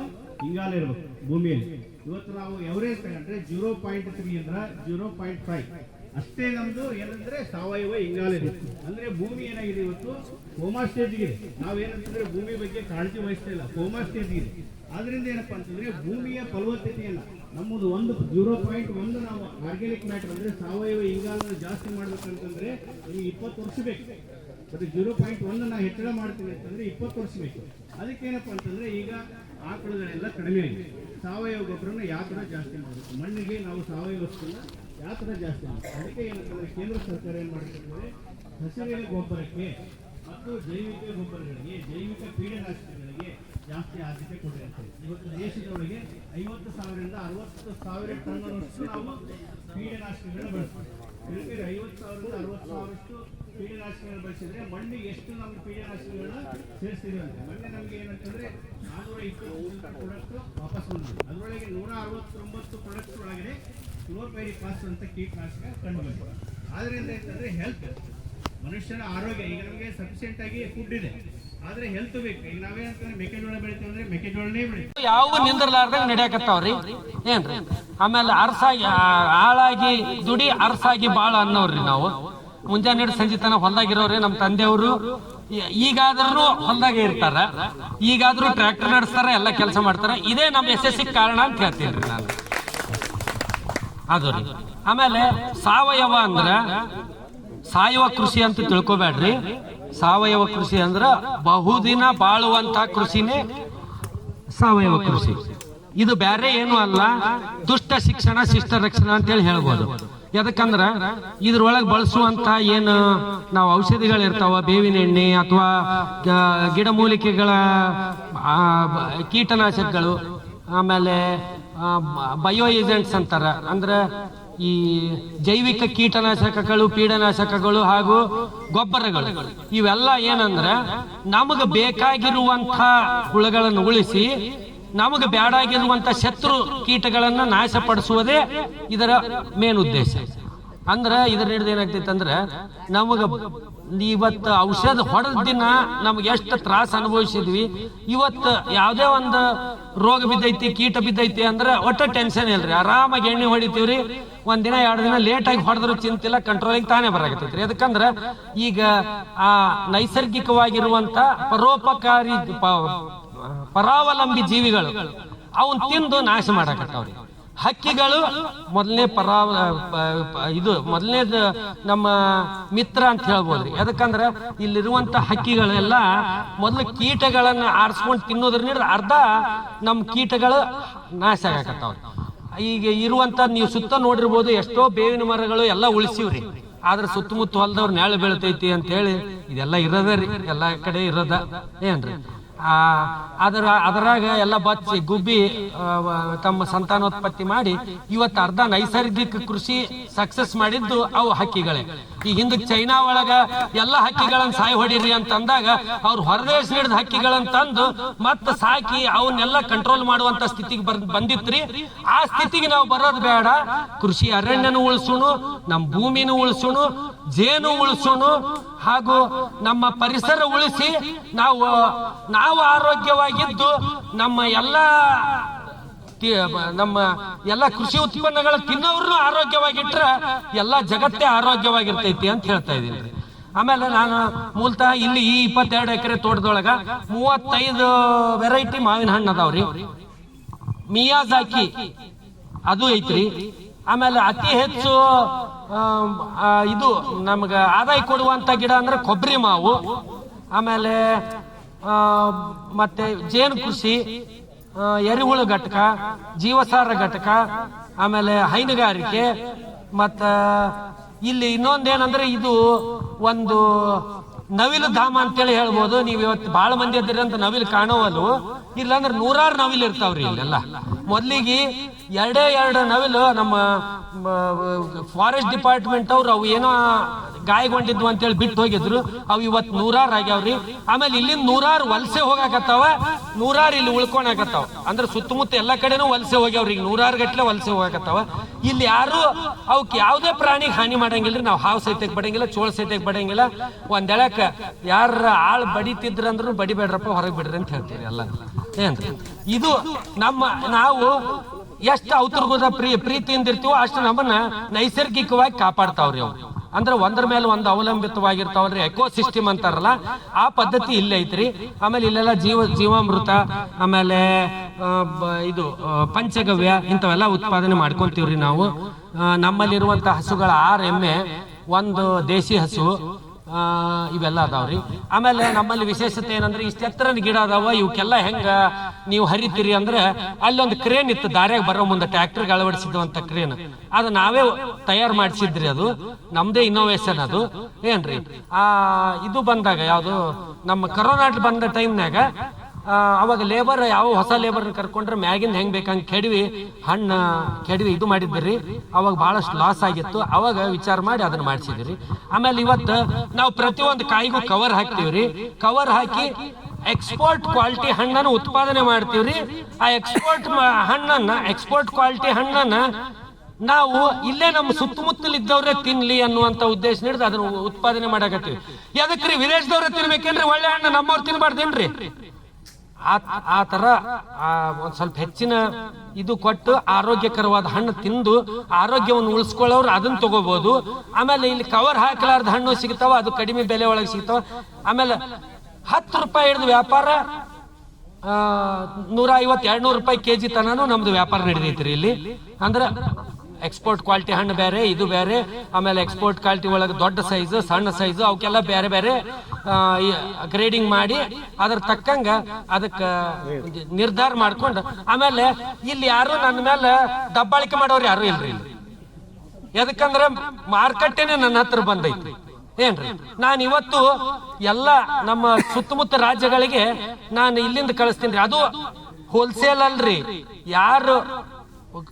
C: ಇಂಗಾಲ ಇರಬೇಕು ಭೂಮಿಯಲ್ಲಿ. ಇವತ್ತು ನಾವು ಎವರೇಜ್ ತಗೊಂಡ್ರೆ 0.3 ಇಂದ 0.5 ಅಷ್ಟೇ ನಮ್ದು ಏನಂದ್ರೆ ಸಾವಯವ ಇಂಗಾಲ ಇದೆ. ಅಂದ್ರೆ ಭೂಮಿ ಏನಾಗಿದೆ ಇವತ್ತು ಕೋಮಾ ಸ್ಟೇಜ್ ಇದೆ. ನಾವೇನಂತಂದ್ರೆ ಭೂಮಿ ಬಗ್ಗೆ ಕಾಳಜಿ ವಹಿಸ್ತಾ ಇಲ್ಲ, ಕೋಮಾ ಸ್ಟೇಜ್ ಇದೆ. ಆದ್ರಿಂದ ಏನಪ್ಪಾ ಅಂತಂದ್ರೆ ಭೂಮಿಯ ಫಲವತ್ತತೆಯನ್ನ ನಮ್ಮದು 0.1 ನಾವು ಆರ್ಗ್ಯಾನಿಕ್ ಮ್ಯಾಟರ್ ಅಂದ್ರೆ ಸಾವಯವ ಇಂಗಾಲನ ಜಾಸ್ತಿ ಮಾಡ್ಬೇಕಂತಂದ್ರೆ ನಿಮ್ಗೆ 20 ವರ್ಷ ಬೇಕು. ಅದು 0.1 ನಾವು ಹೆಚ್ಚಳ ಮಾಡ್ತೀವಿ ಅಂತಂದ್ರೆ 20 ವರ್ಷ ಬೇಕು. ಅದಕ್ಕೇನಪ್ಪ ಅಂತಂದ್ರೆ ಈಗ ಆಕಳುಗಳೆಲ್ಲ ಕಡಿಮೆ ಆಗಿದೆ. ಸಾವಯವ ಗೊಬ್ಬರನ ಯಾವ ಥರ ಜಾಸ್ತಿ ಮಾಡಬೇಕು, ಮಣ್ಣಿಗೆ ನಾವು ಸಾವಯವ ವಸ್ತುನ ಯಾವ ಥರ ಜಾಸ್ತಿ ಮಾಡಬೇಕು. ಅದಕ್ಕೆ ಏನಂತಂದ್ರೆ ಕೇಂದ್ರ ಸರ್ಕಾರ ಏನು ಮಾಡಿರ್ತಂದ್ರೆ ಹಸಿರೆಲೆ ಗೊಬ್ಬರಕ್ಕೆ ಮತ್ತು ಜೈವಿಕ ಗೊಬ್ಬರಗಳಿಗೆ, ಜೈವಿಕ ಪೀಡನಾಶಕಗಳಿಗೆ ಜಾಸ್ತಿ ಆದ್ಯತೆ ಕೊಟ್ಟಿರ್ತೇವೆ. ಇವತ್ತು ದೇಶದೊಳಗೆ 50,000 ರಿಂದ 60,000 ಟನ್ನಷ್ಟು ನಾವು ಪೀಡನಾಶಕಗಳನ್ನ ಬಳಸ್ತೀವಿ. 50,000 ರಿಂದ 60,000 ಪೀಡನಾಶಕಗಳನ್ನ ಬಳಸಿದ್ರೆ ಮಣ್ಣಿಗೆ ಎಷ್ಟು ನಮ್ಮ ಪೀಡನಾಶಕಗಳನ್ನ ಸೇರಿಸ್ತೀವಿ ಅಂತ ಮೊನ್ನೆ ನಮ್ಗೆ ಏನಂತಂದ್ರೆ 420 ಪ್ರಾಡಕ್ಟ್ ವಾಪಸ್ ಬಂದಿದೆ. ಅದರೊಳಗೆ 169 ಪ್ರಾಡಕ್ಟ್ ಒಳಗಡೆ ಕ್ಲೋರ್ಪೈರಿಫಾಸ್ ಅಂತ ಕೀಟನಾಶಕ ಕಂಡು ಬಂದಿದೆ. ಆದ್ರಿಂದ ಏನಂತಂದ್ರೆ ಹೆಲ್ತ್, ಮನುಷ್ಯನ ಆರೋಗ್ಯ, ಈಗ ನಮಗೆ ಸಫಿಶಿಯೆಂಟ್ ಆಗಿ ಫುಡ್ ಇದೆ, ಆದ್ರೆ ಹೆಲ್ತ್ ಬೇಕು. ಈಗ ನಾವೇನಂತಂದ್ರೆ ಮೆಕ್ಕೆಜೋಳ ಬೆಳಿತೀವಿ ಅಂದ್ರೆ ಮೆಕ್ಕೆಜೋಳನೇ ಬೆಳಿತೀವಿ,
D: ಯಾವ ನಿಂದ್ರಲಾರ್ದಂಗ ನಡೆಯಕತ್ತಾವ್ರಿ ಏನ್ರಿ. ಆಮೇಲೆ ಅರಸಾಗಿ ಆಳಾಗಿ ದುಡಿ ಅರಸಾಗಿ ಬಾಳ ಅನ್ನೋರ್ರಿ ನಾವು. ಮುಂಜಾನೆ ಹಿಡಿದು ಸಂಜೆ ತನ ಹೊಲ್ದಾಗಿರೋರಿ ನಮ್ಮ ತಂದೆಯವರು. ಈಗಾದ್ರೂ ಹೊಲ್ದಾಗೆ ಇರ್ತಾರ, ಈಗಾದ್ರೂ ಟ್ರ್ಯಾಕ್ಟರ್ ನಡೆಸ್ತಾರ, ಎಲ್ಲ ಕೆಲಸ ಮಾಡ್ತಾರ. ಇದೇ ನಮ್ಮ ಯಶಸ್ಸಿಗೆ ಕಾರಣ ಅಂತ ಹೇಳ್ತೀನಿ ನಾನು. ಅದು ರೀ. ಆಮೇಲೆ ಸಾವಯವ ಅಂದ್ರ ಸಾವಯವ ಕೃಷಿ ಅಂತ ತಿಳ್ಕೊಬೇಡ್ರಿ. ಸಾವಯವ ಕೃಷಿ ಅಂದ್ರ ಬಹುದಿನ ಬಾಳುವಂತ ಕೃಷಿನೇ ಸಾವಯವ ಕೃಷಿ. ಇದು ಬೇರೆ ಏನು ಅಲ್ಲ, ದುಷ್ಟ ಶಿಕ್ಷಣ ಶಿಷ್ಟ ರಕ್ಷಣೆ ಅಂತೇಳಿ ಹೇಳ್ಬೋದು. ಯಾಕಂದ್ರ ಇದ್ರೊಳಗೆ ಬಳಸುವಂತ ಏನು ನಾವು ಔಷಧಿಗಳಿರ್ತಾವ, ಬೇವಿನ ಎಣ್ಣೆ ಅಥವಾ ಗಿಡಮೂಲಿಕೆಗಳ ಕೀಟನಾಶಕಗಳು, ಆಮೇಲೆ ಬಯೋ ಏಜೆಂಟ್ಸ್ ಅಂತಾರ, ಅಂದ್ರೆ ಈ ಜೈವಿಕ ಕೀಟನಾಶಕಗಳು, ಪೀಡನಾಶಕಗಳು ಹಾಗೂ ಗೊಬ್ಬರಗಳು. ಇವೆಲ್ಲ ಏನಂದ್ರೆ ನಮಗೆ ಬೇಕಾಗಿರುವಂತ ಹುಳಗಳನ್ನು ಉಳಿಸಿ ನಮಗೆ ಬೇಡಾಗಿರುವಂತ ಶತ್ರು ಕೀಟಗಳನ್ನ ನಾಶಪಡಿಸುವುದೇ ಇದರ ಮೇನ್ ಉದ್ದೇಶ. ಅಂದ್ರೆ ಇದರ ಹಿಡಿದು ಏನಾಗ್ತೈತೆ ಅಂದ್ರೆ ನಮಗ ಇವತ್ತು ಔಷಧ ಹೊಡೆದ ದಿನ ನಮ್ಗೆ ಎಷ್ಟು ತ್ರಾಸ ಅನುಭವಿಸಿದ್ವಿ. ಇವತ್ತು ಯಾವುದೇ ಒಂದು ರೋಗ ಬಿದ್ದೈತಿ, ಕೀಟ ಬಿದ್ದೈತಿ ಅಂದ್ರೆ ಒಟ್ಟು ಟೆನ್ಷನ್ ಇಲ್ರಿ, ಆರಾಮಾಗಿ ಎಣ್ಣೆ ಹೊಡಿತೀವ್ರಿ. ಒಂದಿನ 2 ದಿನ ಲೇಟ್ ಆಗಿ ಹೊಡೆದ್ರು ಚಿಂತಿಲ್ಲ, ಕಂಟ್ರೋಲಿಗೆ ತಾನೇ ಬರಾಕತ್ತೈತ್ರಿ. ಯಾಕಂದ್ರೆ ಈಗ ಆ ನೈಸರ್ಗಿಕವಾಗಿರುವಂತ ಪರೋಪಕಾರಿ ಪರಾವಲಂಬಿ ಜೀವಿಗಳು ಅವನ್ ತಿಂದು ನಾಶ ಮಾಡಕತ್ತಾವ್ರಿ. ಹಕ್ಕಿಗಳು ಮೊದಲನೇ ಮೊದಲನೇದು ನಮ್ಮ ಮಿತ್ರ ಅಂತ ಹೇಳ್ಬೋದ್ರಿ. ಯಾಕಂದ್ರೆ ಇಲ್ಲಿರುವಂತ ಹಕ್ಕಿಗಳೆಲ್ಲ ಮೊದಲು ಕೀಟಗಳನ್ನ ಆರಿಸ್ಕೊಂಡು ತಿನ್ನೋದ್ರಿಂದ ಅರ್ಧ ನಮ್ಮ ಕೀಟಗಳು ನಾಶ ಆಗಕತ್ತಾವ್ರಿ. ಈಗ ಇರುವಂತ ನೀವು ಸುತ್ತ ನೋಡಿರ್ಬೋದು, ಎಷ್ಟೋ ಬೇವಿನ ಮರಗಳು ಎಲ್ಲ ಉಳಿಸಿವ್ರಿ. ಆದ್ರೆ ಸುತ್ತಮುತ್ತ ಹೊಲದವ್ರು ನೆರಳು ಬೀಳ್ತೈತಿ ಅಂತ ಹೇಳಿ ಇದೆಲ್ಲ ಇರೋದ ರೀ, ಎಲ್ಲಾ ಕಡೆ ಇರೋದ ಏನ್ರಿ. ಅದರಾಗ ಎಲ್ಲ ಬಚ್ಚಿ ಗುಬ್ಬಿ ತಮ್ಮ ಸಂತಾನೋತ್ಪತ್ತಿ ಮಾಡಿ ಇವತ್ತು ಅರ್ಧ ನೈಸರ್ಗಿಕ ಕೃಷಿ ಸಕ್ಸಸ್ ಮಾಡಿದ್ದು ಅವು ಹಕ್ಕಿಗಳೇ. ಈ ಹಿಂದಕ್ಕೆ ಚೈನಾ ಒಳಗ ಎಲ್ಲ ಹಕ್ಕಿಗಳನ್ನ ಸಾಯಿ ಹೊಡಿರಿ ಅಂತ ಅಂದಾಗ ಅವ್ರು ಹೊರದೇಶ ಹಿಡಿದ ಹಕ್ಕಿಗಳನ್ನ ತಂದು ಮತ್ತೆ ಸಾಕಿ ಅವನ್ನೆಲ್ಲ ಕಂಟ್ರೋಲ್ ಮಾಡುವಂತ ಸ್ಥಿತಿಗೆ ಬಂದಿತ್ರಿ. ಆ ಸ್ಥಿತಿಗೆ ನಾವು ಬರೋದು ಬೇಡ. ಕೃಷಿ ಅರಣ್ಯನು ಉಳಿಸೋಣ, ನಮ್ಮ ಭೂಮಿನೂ ಉಳಿಸೋಣ, ಜೇನು ಉಳಿಸೋಣ, ಹಾಗೂ ನಮ್ಮ ಪರಿಸರ ಉಳಿಸಿ ನಾವು ಆರೋಗ್ಯವಾಗಿದ್ದು ನಮ್ಮ ಎಲ್ಲ ನಮ್ಮ ಎಲ್ಲ ಕೃಷಿ ಉತ್ಪನ್ನಗಳ ತಿನ್ನೋರ್ನು ಆರೋಗ್ಯವಾಗಿಟ್ರೆ ಎಲ್ಲ ಜಗತ್ತೇ ಆರೋಗ್ಯವಾಗಿರ್ತೈತಿ ಅಂತ ಹೇಳ್ತಾ ಇದ್ದೀನಿ. ಆಮೇಲೆ ನಾನು ಮೂಲತಃ ಇಲ್ಲಿ ಈ 22 ಎಕರೆ ತೋಟದೊಳಗ 35 ವೆರೈಟಿ ಮಾವಿನ ಹಣ್ಣು ಅದಾವ್ರಿ. ಮಿಯಾಜಾಕಿ ಅದು ಐತ್ರಿ. ಆಮೇಲೆ ಅತಿ ಹೆಚ್ಚು ಇದು ನಮ್ಗೆ ಆದಾಯ ಕೊಡುವಂತ ಗಿಡ ಅಂದ್ರೆ ಕೊಬ್ಬರಿ ಮಾವು, ಆಮೇಲೆ ಮತ್ತೆ ಜೇನು ಕೃಷಿ, ಎರೆಹುಳು ಘಟಕ, ಜೀವಸಾರ ಘಟಕ, ಆಮೇಲೆ ಹೈನುಗಾರಿಕೆ. ಮತ್ತ ಇಲ್ಲಿ ಇನ್ನೊಂದೇನಂದ್ರೆ ಇದು ಒಂದು ನವಿಲು ಧಾಮ ಅಂತೇಳಿ ಹೇಳ್ಬೋದು. ನೀವು ಇವತ್ತು ಬಹಳ ಮಂದಿ ಇದ್ದೀರಿ ಅಂತ ನವಿಲು ಕಾಣೋವಲ್ವು, ಇಲ್ಲಾಂದ್ರೆ 100 ನವಿಲು ಇರ್ತಾವ್ರಿ ಇಲ್ಲೆಲ್ಲ. ಮೊದ್ಲಿಗೆ 2 ನವಿಲು ನಮ್ಮ ಫಾರೆಸ್ಟ್ ಡಿಪಾರ್ಟ್ಮೆಂಟ್ ಅವ್ರು ಅವು ಏನೋ ಗಾಯಗೊಂಡಿದ್ವು ಅಂತೇಳಿ ಬಿಟ್ಟು ಹೋಗಿದ್ರು. ಅವು ಇವತ್ತು 100 ಆಗ್ಯಾವ್ರಿ. ಆಮೇಲೆ ಇಲ್ಲಿಂದ 100 ವಲಸೆ ಹೋಗಾಕತ್ತಾವ, 100 ಇಲ್ಲಿ ಉಳ್ಕೊಳಕತ್ತಾವ. ಅಂದ್ರೆ ಸುತ್ತಮುತ್ತ ಎಲ್ಲ ಕಡೆನೂ ವಲಸೆ ಹೋಗ್ಯಾವ್ರಿ. ಈಗ 100 ಗಟ್ಲೆ ವಲಸೆ ಹೋಗಾಕತ್ತಾವ. ಇಲ್ಲಿ ಯಾರು ಅವಕ್ಕೆ ಯಾವುದೇ ಪ್ರಾಣಿಗೆ ಹಾನಿ ಮಾಡಂಗಿಲ್ರಿ. ನಾವು ಹಾವು ಸಹಿತಕ್ಕೆ ಬಡಂಗಿಲ್ಲ, ಚೋಳ ಸಹಿತಕ್ಕೆ ಬಡಂಗಿಲ್ಲ. ಒಂದೆಳಕ ಯಾರ ಆಳ್ ಬಡಿತಿದ್ರ ಅಂದ್ರೂ ಬಡಿಬೇಡ್ರಪ್ಪ, ಹೊರಗೆ ಬಿಡ್ರಿ ಅಂತ ಹೇಳ್ತೀರಿ ಎಲ್ಲ. ಏನ್ರಿ ಇದು ನಾವು ಎಷ್ಟು ಔತರ್ಗುದ ಪ್ರೀತಿಯಿಂದ ಇರ್ತೀವೋ ಅಷ್ಟು ನಮ್ಮನ್ನ ನೈಸರ್ಗಿಕವಾಗಿ ಕಾಪಾಡ್ತಾವ್ರಿ ಅವ್ರು. ಅಂದ್ರೆ ಒಂದ್ರ ಮೇಲೆ ಒಂದು ಅವಲಂಬಿತವಾಗಿರ್ತಾವಲ್ರಿ, ಎಕೋಸಿಸ್ಟಮ್ ಅಂತಾರಲ್ಲ, ಆ ಪದ್ಧತಿ ಇಲ್ಲೇ ಐತ್ರಿ. ಆಮೇಲೆ ಇಲ್ಲೆಲ್ಲ ಜೀವಾಮೃತ, ಆಮೇಲೆ ಇದು ಪಂಚಗವ್ಯ ಇಂಥವೆಲ್ಲ ಉತ್ಪಾದನೆ ಮಾಡ್ಕೊಂತೀವ್ರಿ ನಾವು. ನಮ್ಮಲ್ಲಿರುವಂತ ಹಸುಗಳ 6 ಎಮ್ಮೆ, 1 ದೇಶಿ ಹಸು, ಇವೆಲ್ಲ ಅದಾವ್ರಿ. ಆಮೇಲೆ ನಮ್ಮಲ್ಲಿ ವಿಶೇಷತೆ ಏನಂದ್ರೆ ಇಷ್ಟೆತ್ತರ ಗಿಡ ಅದಾವ. ಇವಕ್ಕೆಲ್ಲ ಹೆಂಗ ನೀವು ಹರಿತೀರಿ ಅಂದ್ರೆ ಅಲ್ಲೊಂದು ಕ್ರೇನ್ ಇತ್ತು ದಾರ್ಯಾಗ ಬರೋ ಮುಂದೆ, ಟ್ರ್ಯಾಕ್ಟರ್ಗೆ ಅಳವಡಿಸಿದಂತ ಕ್ರೇನ್. ಅದು ನಾವೇ ತಯಾರು ಮಾಡಿಸಿದ್ರಿ. ಅದು ನಮ್ದೇ ಇನ್ನೋವೇಶನ್ ಅದು. ಏನ್ರಿ ಇದು ಬಂದಾಗ ಯಾವುದು ನಮ್ಮ ಕೊರೋನಾ ಬಂದ ಟೈಮ್ನಾಗ ಅವಾಗ ಲೇಬರ್ ಯಾವ ಹೊಸ ಲೇಬರ್ ಕರ್ಕೊಂಡ್ರೆ ಮ್ಯಾಗಿಂದ ಹೆಂಗ್ ಬೇಕಂಗೆ ಕೆಡವಿ ಇದು ಮಾಡಿದ್ರಿ. ಅವಾಗ ಬಹಳಷ್ಟು ಲಾಸ್ ಆಗಿತ್ತು. ಅವಾಗ ವಿಚಾರ ಮಾಡಿ ಅದನ್ನ ಮಾಡಿಸಿದ್ರಿ. ಆಮೇಲೆ ಇವತ್ತು ನಾವು ಪ್ರತಿಯೊಂದು ಕಾಯಿಗೂ ಕವರ್ ಹಾಕ್ತಿವ್ರಿ. ಕವರ್ ಹಾಕಿ ಎಕ್ಸ್ಪೋರ್ಟ್ ಕ್ವಾಲಿಟಿ ಹಣ್ಣನ್ನು ಉತ್ಪಾದನೆ ಮಾಡ್ತೀವ್ರಿ. ಆ ಎಕ್ಸ್ಪೋರ್ಟ್ ಕ್ವಾಲಿಟಿ ಹಣ್ಣನ್ನ ನಾವು ಇಲ್ಲೇ ನಮ್ಮ ಸುತ್ತಮುತ್ತಲ ಇದ್ದವ್ರೆ ತಿನ್ಲಿ ಅನ್ನುವಂತ ಉದ್ದೇಶ ನೀಡಿದ ಅದನ್ನ ಉತ್ಪಾದನೆ ಮಾಡಾಕತ್ತೀವಿ. ಯಾವ್ದಕ್ರಿ ವಿಲೇಜ್ದವ್ರೆ ತಿನ್ಬೇಕೇನ್ರಿ? ಒಳ್ಳೆ ಹಣ್ಣು ನಮ್ಮವ್ರು ತಿನ್ಬಾರ್ದೇನ್ರಿ? ಆ ತರ ಒಂದ್ ಸ್ವಲ್ಪ ಹೆಚ್ಚಿನ ಇದು ಕೊಟ್ಟು ಆರೋಗ್ಯಕರವಾದ ಹಣ್ಣು ತಿಂದು ಆರೋಗ್ಯವನ್ನು ಉಳಿಸ್ಕೊಳ್ಳೋರು ಅದನ್ನ ತಗೋಬಹುದು. ಆಮೇಲೆ ಇಲ್ಲಿ ಕವರ್ ಹಾಕಲಾರ್ದ ಹಣ್ಣು ಸಿಗ್ತಾವ, ಅದು ಕಡಿಮೆ ಬೆಲೆ ಒಳಗೆ ಸಿಗ್ತಾವ. ಆಮೇಲೆ 10 ರೂಪಾಯಿ ಹಿಡಿದು ವ್ಯಾಪಾರ 150-200 ರೂಪಾಯಿ ಕೆಜಿ ತನೂ ನಮ್ದು ವ್ಯಾಪಾರ ನಡೆದೈತ್ರಿ ಇಲ್ಲಿ. ಅಂದ್ರೆ ಎಕ್ಸ್ಪೋರ್ಟ್ ಕ್ವಾಲಿಟಿ ಹಣ್ಣು ಬೇರೆ, ಇದು ಬೇರೆ. ಆಮೇಲೆ ಎಕ್ಸ್ಪೋರ್ಟ್ ಕ್ವಾಲಿಟಿ ಒಳಗೆ ದೊಡ್ಡ ಸೈಜ್, ಸಣ್ಣ ಸೈಜ್, ಅವಕ್ಕೆಲ್ಲ ಬೇರೆ ಬೇರೆ ಗ್ರೇಡಿಂಗ್ ಮಾಡಿ ಅದ್ರ ತಕ್ಕಂಗ ಅದಕ್ಕೆ ನಿರ್ಧಾರ ಮಾಡ್ಕೊಂಡು. ಆಮೇಲೆ ಇಲ್ಲಿ ಯಾರು ನನ್ನ ಮೇಲೆ ದಬ್ಬಾಳಿಕೆ ಮಾಡೋರು ಯಾರು ಇಲ್ರಿ ಇಲ್ಲಿ. ಯಾಕಂದ್ರೆ ಮಾರುಕಟ್ಟೆನೆ ನನ್ನ ಹತ್ರ ಬಂದೈತಿ. ಏನ್ರಿ ನಾನು ಇವತ್ತು ಎಲ್ಲ ನಮ್ಮ ಸುತ್ತಮುತ್ತ ರಾಜ್ಯಗಳಿಗೆ ನಾನು ಇಲ್ಲಿಂದ ಕಳಿಸ್ತೀನಿ. ಅದು ಹೋಲ್ಸೇಲ್ ಅಲ್ರಿ. ಯಾರು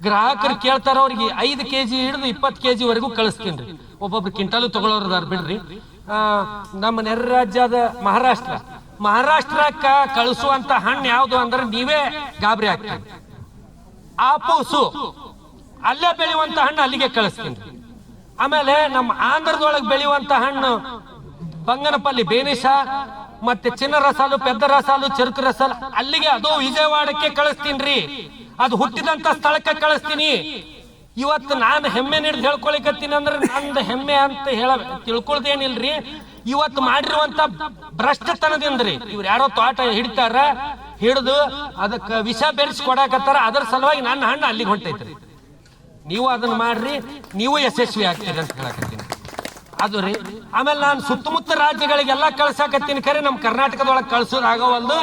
D: ಗ್ರಾಹಕರು ಕೇಳ್ತಾರ ಅವ್ರಿಗೆ 5 ಕೆಜಿ ಹಿಡಿದು 20 ಕೆಜಿ ವರೆಗೂ ಕಳಿಸ್ತೀನಿ. ಒಬ್ಬೊಬ್ರು ಕ್ವಿಂಟಾಲು ತಗೊಳ್ಳೋರ್ದಾರ ಬಿಡ್ರಿ. ನಮ್ಮ ನೆರೆ ರಾಜ್ಯದ ಮಹಾರಾಷ್ಟ್ರಕ್ಕ ಕಳಿಸುವಂತ ಹಣ್ಣು ಯಾವ್ದು ಅಂದ್ರೆ ನೀವೇ ಗಾಬರಿ ಆಗ್ತೀರಿ. ಆಪೂಸು ಅಲ್ಲೇ ಬೆಳೆಯುವಂತ ಹಣ್ಣು ಅಲ್ಲಿಗೆ ಕಳಿಸ್ತೀನಿ. ಆಮೇಲೆ ನಮ್ಮ ಆಂಧ್ರದೊಳಗೆ ಬೆಳೆಯುವಂತ ಹಣ್ಣು ಬಂಗನಪಲ್ಲಿ, ಬೇನಿಷ, ಮತ್ತೆ ಚಿನ್ನ ರಸಾಲು, ಪೆದ್ದ ರಸಾಲು, ಚೆರುಕು ರಸಾಲು ಅಲ್ಲಿಗೆ, ಅದು ವಿಜಯವಾಡಕ್ಕೆ ಕಳಿಸ್ತೀನಿ. ಅದು ಹುಟ್ಟಿದಂತ ಸ್ಥಳಕ್ಕೆ ಕಳಿಸ್ತೀನಿ. ಇವತ್ತು ನಾನು ಹೆಮ್ಮೆ ನೀಡಿದ್ ಹೇಳ್ಕೊಳಿಕತ್ತೀನಿ ಅಂದ್ರೆ ನಂದು ಹೆಮ್ಮೆ ಅಂತ ತಿಳ್ಕೊಳ್ದೇನಿಲ್ರಿ. ಇವತ್ತು ಮಾಡಿರುವಂತ ಭ್ರಷ್ಟತನದಿಂದ್ರಿ ಇವ್ರು ಯಾರೋ ತೋಟ ಹಿಡಿದು ಅದಕ್ಕೆ ವಿಷ ಬೆರೆಸಿ ಕೊಡಾಕತ್ತಾರ. ಅದರ ಸಲುವಾಗಿ ನನ್ನ ಹಣ್ಣು ಅಲ್ಲಿಗೆ ಹೊಂಟೈತ್ರಿ. ನೀವು ಅದನ್ನ ಮಾಡ್ರಿ, ನೀವು ಯಶಸ್ವಿ ಆಗ್ತೀರಿ ಅಂತ ಹೇಳಕತ್ತೀನಿ. ಅದು ರೀ. ಆಮೇಲೆ ನಾನು ಸುತ್ತಮುತ್ತ ರಾಜ್ಯಗಳಿಗೆಲ್ಲ ಕಳ್ಸಾಕತ್ತೀನಿ. ಖರೆ ನಮ್ಮ ಕರ್ನಾಟಕದೊಳಗೆ ಕಳ್ಸೋದು ಆಗೋವಲ್ದು.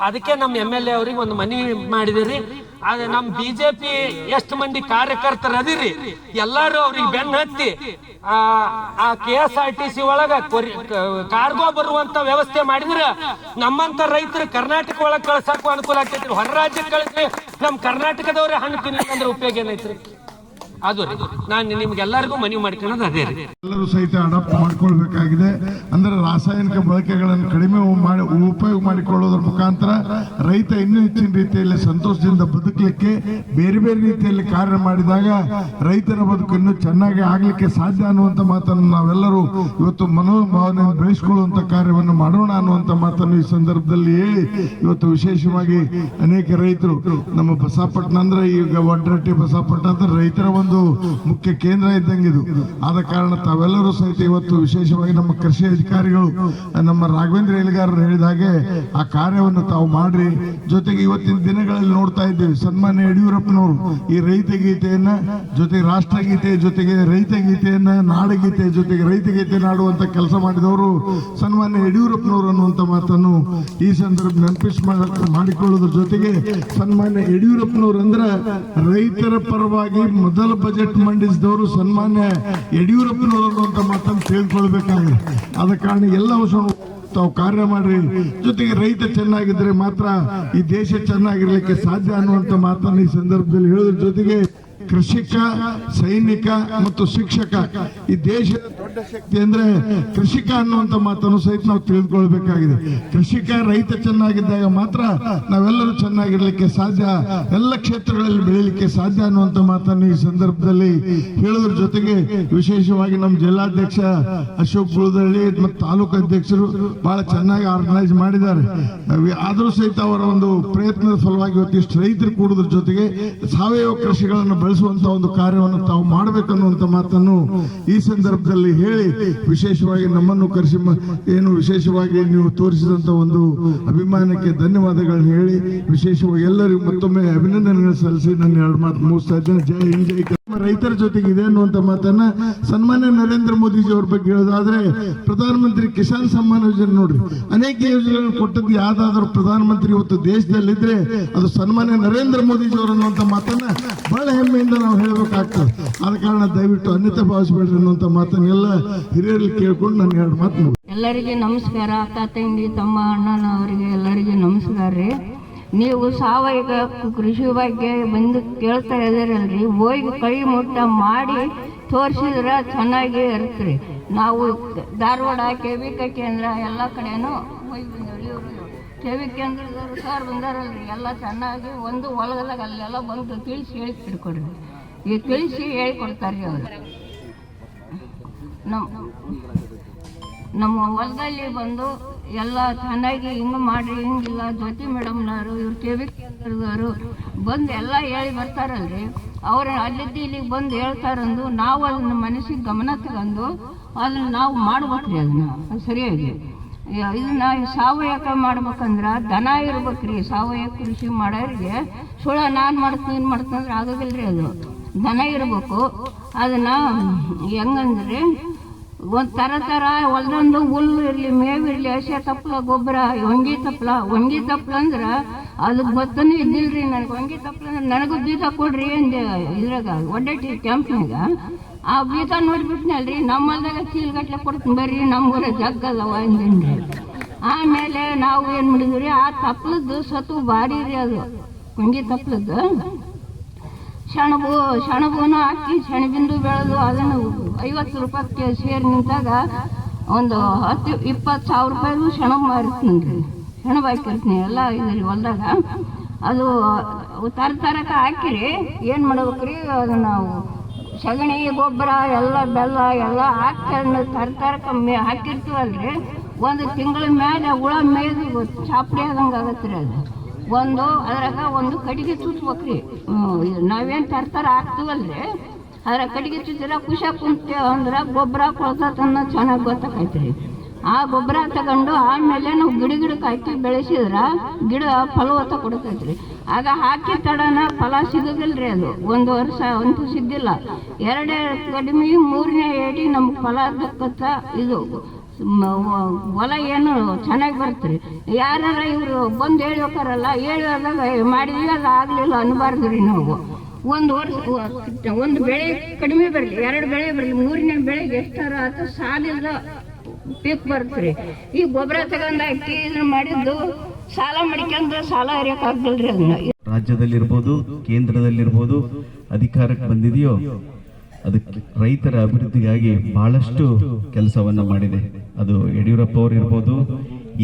D: ಅದಕ್ಕೆ ನಮ್ಮ MLA ಅವ್ರಿಗೆ ಒಂದು ಮನವಿ ಮಾಡಿದಿರಿ. ಆದ್ರೆ ನಮ್ಮ BJP ಎಷ್ಟು ಮಂದಿ ಕಾರ್ಯಕರ್ತರು ಅದಿರಿ, ಎಲ್ಲಾರು ಅವ್ರಿಗೆ ಬೆನ್ನು ಹತ್ತಿ ಆ KSRTC ಒಳಗ ಕಾರ್ಗೋ ಬರುವಂತ ವ್ಯವಸ್ಥೆ ಮಾಡಿದ್ರೆ ನಮ್ಮಂತ ರೈತರು ಕರ್ನಾಟಕ ಒಳಗೆ ಕಳ್ಸಾಕು ಅನುಕೂಲ ಆಗ್ತೈತ್ರಿ. ಹೊರ ರಾಜ್ಯಕ್ಕೆ ಕಳಿಸಿ ನಮ್ಮ ಕರ್ನಾಟಕದವ್ರೆ ಹಣ್ಣು ತಿನ್ಲಿಕ್ಕೆ ಅಂದ್ರೆ ಉಪಯೋಗ ಏನೈತ್ರಿ? ಅದು ರೀ ನಾನು ನಿಮ್ಗೆಲ್ಲರಿಗೂ ಮನವಿ ಮಾಡ್ಕೊಳ್ಳೋದು ಅದೇ ರೀ.
E: ಎಲ್ಲರೂ ಸಹಿತ ಅಡಾಪ್ಟ್ ಮಾಡ್ಕೊಳ್ಬೇಕಾಗಿದೆ. ಅಂದ್ರೆ ರಾಸಾಯನಿಕ ಬಳಕೆಗಳನ್ನು ಕಡಿಮೆ ಉಪಯೋಗ ಮಾಡಿಕೊಳ್ಳೋದ್ರ ಮುಖಾಂತರ ರೈತ ಇನ್ನೂ ಹೆಚ್ಚಿನ ರೀತಿಯಲ್ಲಿ ಸಂತೋಷದಿಂದ ಬದುಕಲಿಕ್ಕೆ ಬೇರೆ ಬೇರೆ ರೀತಿಯಲ್ಲಿ ಕಾರ್ಯ ಮಾಡಿದಾಗ ರೈತನ ಬದುಕು ಇನ್ನೂ ಚೆನ್ನಾಗಿ ಆಗ್ಲಿಕ್ಕೆ ಸಾಧ್ಯ ಅನ್ನುವಂಥ ಮಾತನ್ನು ನಾವೆಲ್ಲರೂ ಇವತ್ತು ಮನೋಭಾವನೆ ಬೆಳೆಸಿಕೊಳ್ಳುವಂತ ಕಾರ್ಯವನ್ನು ಮಾಡೋಣ ಅನ್ನುವಂಥ ಮಾತನ್ನು ಈ ಸಂದರ್ಭದಲ್ಲಿ ಹೇಳಿ, ಇವತ್ತು ವಿಶೇಷವಾಗಿ ಅನೇಕ ರೈತರು ನಮ್ಮ ಬಸವಪಟ್ಟಣ ಅಂದ್ರೆ ಈಗ ಒಡ್ರಟ್ಟಿ ಬಸವಪಟ್ಟಣ ಅಂತ ರೈತರ ಒಂದು ಮುಖ್ಯ ಕೇಂದ್ರ ಇದ್ದಂಗಿದು. ಆದ ಕಾರಣ ತಾವೆಲ್ಲರೂ ಸಹಿತ ಇವತ್ತು ವಿಶೇಷವಾಗಿ ನಮ್ಮ ಕೃಷಿ ಅಧಿಕಾರಿಗಳು ನಮ್ಮ ರಾಘವೇಂದ್ರ ಎಲಿಗಾರರು ಹೇಳಿದ ಹಾಗೆ ಆ ಕಾರ್ಯವನ್ನು ತಾವು ಮಾಡ್ರಿ. ಜೊತೆಗೆ ಇವತ್ತಿನ ದಿನಗಳಲ್ಲಿ ನೋಡ್ತಾ ಇದ್ದೇವೆ ಸನ್ಮಾನ್ಯ ಯಡಿಯೂರಪ್ಪನವರು ಈ ರೈತ ಗೀತೆಯನ್ನ ಜೊತೆಗೆ ರಾಷ್ಟ್ರಗೀತೆ ಜೊತೆಗೆ ರೈತ ಗೀತೆಯನ್ನ ನಾಡಗೀತೆ ಜೊತೆಗೆ ರೈತ ಗೀತೆ ನಾಡುವಂತ ಕೆಲಸ ಮಾಡಿದವರು ಸನ್ಮಾನ್ಯ ಯಡಿಯೂರಪ್ಪನವರು ಅನ್ನುವಂತ ಮಾತನ್ನು ಈ ಸಂದರ್ಭ ಮಾಡಿಕೊಳ್ಳೋದ್ರ ಜೊತೆಗೆ ಸನ್ಮಾನ್ಯ ಯಡಿಯೂರಪ್ಪನವರು ಅಂದ್ರೆ ರೈತರ ಪರವಾಗಿ ಮೊದಲ ಬಜೆಟ್ ಮಂಡಿಸಿದವರು ಸನ್ಮಾನ್ಯ ಯಡಿಯೂರಪ್ಪನವರು ಅನ್ನುವಂತ ಮಾತನ್ನು ತಿಳಿದುಕೊಳ್ಬೇಕಾಗಿದೆ. ಆದ ಕಾರಣ ಎಲ್ಲ ತಾವು ಕಾರ್ಯ ಮಾಡ್ರಿ. ಜೊತೆಗೆ ರೈತ ಚೆನ್ನಾಗಿದ್ರೆ ಮಾತ್ರ ಈ ದೇಶ ಚೆನ್ನಾಗಿರ್ಲಿಕ್ಕೆ ಸಾಧ್ಯ ಅನ್ನುವಂತ ಮಾತನ್ನು ಈ ಸಂದರ್ಭದಲ್ಲಿ ಹೇಳೋದ್ರ ಜೊತೆಗೆ ಕೃಷಿಕ, ಸೈನಿಕ ಮತ್ತು ಶಿಕ್ಷಕ ಈ ದೇಶದ ದೊಡ್ಡ ಶಕ್ತಿ ಅಂದ್ರೆ ಕೃಷಿಕ ಅನ್ನುವಂತ ಮಾತನ್ನು ಸಹಿತ ನಾವು ತಿಳಿದುಕೊಳ್ಬೇಕಾಗಿದೆ. ಕೃಷಿಕ ರೈತ ಚೆನ್ನಾಗಿದ್ದಾಗ ಮಾತ್ರ ನಾವೆಲ್ಲರೂ ಚೆನ್ನಾಗಿರ್ಲಿಕ್ಕೆ ಸಾಧ್ಯ, ಎಲ್ಲ ಕ್ಷೇತ್ರಗಳಲ್ಲಿ ಬೆಳೀಲಿಕ್ಕೆ ಸಾಧ್ಯ ಅನ್ನುವಂತ ಮಾತನ್ನು ಈ ಸಂದರ್ಭದಲ್ಲಿ ಹೇಳೋದ್ರ ಜೊತೆಗೆ ವಿಶೇಷವಾಗಿ ನಮ್ಮ ಜಿಲ್ಲಾಧ್ಯಕ್ಷ ಅಶೋಕ್ ಗುಳದಳ್ಳಿ ಮತ್ತು ತಾಲೂಕು ಅಧ್ಯಕ್ಷರು ಬಹಳ ಚೆನ್ನಾಗಿ ಆರ್ಗನೈಸ್ ಮಾಡಿದ್ದಾರೆ. ಆದರೂ ಸಹಿತ ಅವರ ಒಂದು ಪ್ರಯತ್ನದ ಫಲವಾಗಿ ಇವತ್ತಿಷ್ಟು ರೈತರು ಕೂಡೋದ್ರ ಜೊತೆಗೆ ಸಾವಯವ ಕೃಷಿಗಳನ್ನು ಬೆಳೆಸುವಂತ ಒಂದು ಕಾರ್ಯವನ್ನು ತಾವು ಮಾಡಬೇಕನ್ನುವಂತ ಮಾತನ್ನು ಈ ಸಂದರ್ಭದಲ್ಲಿ ಹೇಳಿ, ವಿಶೇಷವಾಗಿ ನಮ್ಮನ್ನು ಕರೆಸಿ ಏನು ವಿಶೇಷವಾಗಿ ನೀವು ತೋರಿಸಿದಂತ ಒಂದು ಅಭಿಮಾನಕ್ಕೆ ಧನ್ಯವಾದಗಳನ್ನು ಹೇಳಿ ವಿಶೇಷವಾಗಿ ಎಲ್ಲರಿಗೂ ಮತ್ತೊಮ್ಮೆ ಅಭಿನಂದನೆಗಳು ಸಲ್ಲಿಸಿ ನನ್ನ ಎರಡು ಮಾತು ಮುಗಿಸ್ತಾ ಇದ್ದೇನೆ. ಜೈ ಹಿಂದ್ ಜೈ. ರೈತರ ಜೊತೆಗೆ ಇದೆ ಅನ್ನುವಂತ ಮಾತನ್ನ ಸನ್ಮಾನ್ಯ ನರೇಂದ್ರ ಮೋದಿಜಿ ಅವ್ರ ಬಗ್ಗೆ ಹೇಳೋದಾದ್ರೆ ಪ್ರಧಾನಮಂತ್ರಿ ಕಿಸಾನ್ ಸಮ್ಮಾನ್ ಯೋಜನೆ ನೋಡ್ರಿ, ಅನೇಕ ಯೋಜನೆಗಳನ್ನು ಕೊಟ್ಟದ್ದು ಯಾವ್ದಾದ್ರು ಪ್ರಧಾನಮಂತ್ರಿ ಇವತ್ತು ದೇಶದಲ್ಲಿದ್ರೆ ಅದು ಸನ್ಮಾನ್ಯ ನರೇಂದ್ರ ಮೋದಿಜಿ ಅವರು ಅನ್ನುವಂತ ಮಾತನ್ನ ಬಹಳ ಹೆಮ್ಮೆಯಿಂದ ನಾವು ಹೇಳಬೇಕಾಗ್ತದೆ. ಆದ ಕಾರಣ ದಯವಿಟ್ಟು ಅನ್ಯತೆ ಭಾವಿಸಬೇಡ್ರಿ ಅನ್ನುವಂತ ಮಾತನ್ನೆಲ್ಲ ಹಿರಿಯರಲ್ಲಿ ಕೇಳ್ಕೊಂಡು ನಾನು ಎರಡು ಮಾತು.
F: ಎಲ್ಲರಿಗೆ ನಮಸ್ಕಾರ. ಅಕ್ಕ ತಂಗಿ ತಮ್ಮ ಅಣ್ಣನವರಿಗೆ ಎಲ್ಲರಿಗೆ ನಮಸ್ಕಾರ ರೀ. ನೀವು ಸಾವಯವ ಕೃಷಿ ಬಗ್ಗೆ ಬಂದು ಕೇಳ್ತಾ ಇದ್ದೀರಲ್ರಿ, ಹೋಗಿ ಕೈ ಮುಟ್ಟ ಮಾಡಿ ತೋರಿಸಿದ್ರೆ ಚೆನ್ನಾಗಿ ಇರುತ್ತೆ. ನಾವು ಧಾರವಾಡ ಕೆವಿಕ ಕೇಂದ್ರ ಎಲ್ಲ ಕಡೆನೂ ಹೋಗಿ ಬಂದೇವ್ರಿ. ಇವರು ಕೆವಿ ಕೇಂದ್ರದವರು ಸರ್ ಬಂದಾರಲ್ರಿ, ಎಲ್ಲ ಚೆನ್ನಾಗಿ ಒಂದು ಒಳಗದಾಗ ಅಲ್ಲೆಲ್ಲ ಬಂದು ತಿಳಿಸಿ ಹೇಳಿಕೊಡ್ರಿ. ಈಗ ತಿಳಿಸಿ ಹೇಳಿಕೊಡ್ತಾರೆ ಅವರು. ನಮ್ಮ ಹೊಲದಲ್ಲಿ ಬಂದು ಎಲ್ಲ ಚೆನ್ನಾಗಿ ಹಿಂಗೆ ಮಾಡ್ರಿ ಹಿಂಗಿಲ್ಲ ಜ್ಯೋತಿ ಮೇಡಮ್ನವರು ಇವ್ರು ಕೆವಿ ಕೇಂದ್ರದವರು ಬಂದು ಎಲ್ಲ ಹೇಳಿ ಬರ್ತಾರಲ್ರಿ. ಅವ್ರ ಅಲ್ಲಿದ್ದು ಇಲ್ಲಿಗೆ ಬಂದು ಹೇಳ್ತಾರಂದು ನಾವು ಅದನ್ನ ಮನಸ್ಸಿಗೆ ಗಮನ ತಗೊಂಡು ಅದನ್ನ ನಾವು ಮಾಡ್ಬೇಕ್ರಿ. ಅದನ್ನ ಸರಿಯಾಗಿ ಇದನ್ನ ಸಾವಯವ ಮಾಡ್ಬೇಕಂದ್ರೆ ದನ ಇರ್ಬೇಕ್ರಿ. ಸಾವಯವ ಕೃಷಿ ಮಾಡೋರಿಗೆ ಸುಳ ನಾನು ಮಾಡ್ತೀನಿ ಏನು ಮಾಡ್ತಂದ್ರೆ ಆಗೋದಿಲ್ರಿ. ಅದು ದನ ಇರಬೇಕು. ಅದನ್ನ ಹೆಂಗಂದ್ರೆ ಒಂದು ಥರ ಹೊಲದೊಂದು ಹುಲ್ಲು ಇರಲಿ, ಮೇವಿರಲಿ, ಹಸೆ ತಪ್ಪಲ, ಗೊಬ್ಬರ, ಹೊಂಗಿ ತಪ್ಪಲ ಅಂದ್ರೆ ಅದಕ್ಕೆ ಗೊತ್ತನೇ ಇದ್ದಿಲ್ರಿ ನನಗೆ. ಹೊಂಗಿ ತಪ್ಪಲ ಅಂದ್ರೆ ನನಗೂ ಬೀಜ ಕೊಡ್ರಿ ಅಂದೆ ಇದ್ರಾಗ ಒಡ್ಡಟ್ಟಿ ಕ್ಯಾಂಪ್ನಾಗ. ಆ ಬೀಜ ನೋಡ್ಬಿಟ್ನಲ್ರಿ, ನಮ್ಮಲ್ದಾಗ ಚೀಲಗಟ್ಲೆ ಕೊಡ್ತೀನಿ ಬರ್ರಿ, ನಮ್ಮೂರ ಜಗ್ಗಲ್ಲವ ಅಂದೇನ್ರಿ. ಆಮೇಲೆ ನಾವು ಏನು ಮಾಡಿದ್ವಿ, ಆ ತಪ್ಪಲದ್ದು ಸತು ಭಾರಿ ರೀ. ಅದು ಹೊಂಗಿ ತಪ್ಪಲದ್ದು ಸೆಣಬುನ ಹಾಕಿ ಸೆಣಬಿಂದು ಬೆಳೆದು ಅದನ್ನು 50 ರೂಪಾಯಿ ಸೇರಿ ನಿಂತಾಗ ಒಂದು 10-20 ಸಾವಿರ ರೂಪಾಯಿಗೂ ಸೆಣಬು ಮಾರಿರ್ತೀನಿ. ಸೆಣಬು ಹಾಕಿರ್ತೀನಿ ಎಲ್ಲ ಇದರಲ್ಲಿ ಹೊಲ್ದಾಗ. ಅದು ತರಕ ಹಾಕಿರಿ ಏನು ಮಾಡ್ಬೇಕ್ರಿ, ಅದು ನಾವು ಸಗಣಿ ಗೊಬ್ಬರ ಎಲ್ಲ ಬೆಲ್ಲ ಎಲ್ಲ ಹಾಕಿ ತರಕ ಹಾಕಿರ್ತೀವಲ್ರಿ. ಒಂದು ತಿಂಗಳ ಮೇಲೆ ಹುಳ ಮೇಯ್ದು ಚಾಪಡಿ ಆದಂಗೆ ಆಗತ್ತೆ ರೀ. ಅದು ಒಂದು ಅದ್ರಾಗ ಒಂದು ಕಟ್ಟಿಗೆ ಚುಚ್ಬೇಕ್ರಿ. ನಾವೇನು ತರ್ತಾರ ಹಾಕ್ತೀವಲ್ರಿ, ಅದ್ರ ಕಟ್ಟಿಗೆ ಚುಚ್ಚಿರ ಖುಷಿ ಕುಂತೇವ ಅಂದ್ರೆ ಗೊಬ್ಬರ ಕೊಳ್ತನ್ನ ಚೆನ್ನಾಗಿ ಗೊತ್ತಾಕೈತ್ರಿ. ಆ ಗೊಬ್ಬರ ತಗೊಂಡು ಆಮೇಲೆ ನಾವು ಗಿಡಕ್ಕೆ ಹಾಕಿ ಬೆಳೆಸಿದ್ರೆ ಗಿಡ ಫಲವತ್ತ ಕೊಡ್ತೈತ್ರಿ. ಆಗ ಹಾಕಿ ತಡನ ಫಲ ಸಿಗೋದಿಲ್ರಿ. ಅದು ಒಂದು ವರ್ಷ ಅಂತೂ ಸಿದ್ದಿಲ್ಲ. 2 ಕಡಿಮೆ 3ನೇ ಏಟಿ ನಮ್ಗೆ ಫಲ ದಕ್ಕತ್ತ. ಇದು ಹೊಲ ಏನು ಚೆನ್ನಾಗಿ ಬರ್ತೀರಿ. ಯಾರು ಇವರು ಬಂದು ಹೇಳಿ ಹೋಗಾರಲ್ಲ, ಹೇಳಿದಾಗ ಮಾಡಿದ್ವಿ ಅದು ಆಗಲಿಲ್ಲ ಅನ್ನಬಾರ್ದು ರೀ. ನಾವು ಒಂದು ವರ್ಷ ಒಂದು ಬೆಳೆ ಕಡಿಮೆ ಬರಲಿ, 2 ಬೆಳೆ ಬರಲಿ, 3ನೇ ಬೆಳೆಗೆ ಎಷ್ಟಾರ ಆತ ಸಾಲಿಲ್ಲ ಪೀಕ್ ಬರ್ತೀರಿ. ಈ ಗೊಬ್ಬರ ತಗೊಂಡು ಹಾಕಿ ಇದನ್ನ ಮಾಡಿದ್ದು ಸಾಲ ಮಾಡ್ಕೊಂಡು ಸಾಲ ಹರಿಯೋಕ್ಕಾಗ್ದಿಲ್ರಿ. ಅದನ್ನ
G: ರಾಜ್ಯದಲ್ಲಿರ್ಬೋದು, ಕೇಂದ್ರದಲ್ಲಿರ್ಬೋದು ಅಧಿಕಾರಕ್ಕೆ ಬಂದಿದೆಯೋ ಅದಕ್ಕೆ ರೈತರ ಅಭಿವೃದ್ಧಿಗಾಗಿ ಬಹಳಷ್ಟು ಕೆಲಸವನ್ನ ಮಾಡಿದೆ. ಅದು ಯಡಿಯೂರಪ್ಪ ಅವರು ಇರ್ಬೋದು,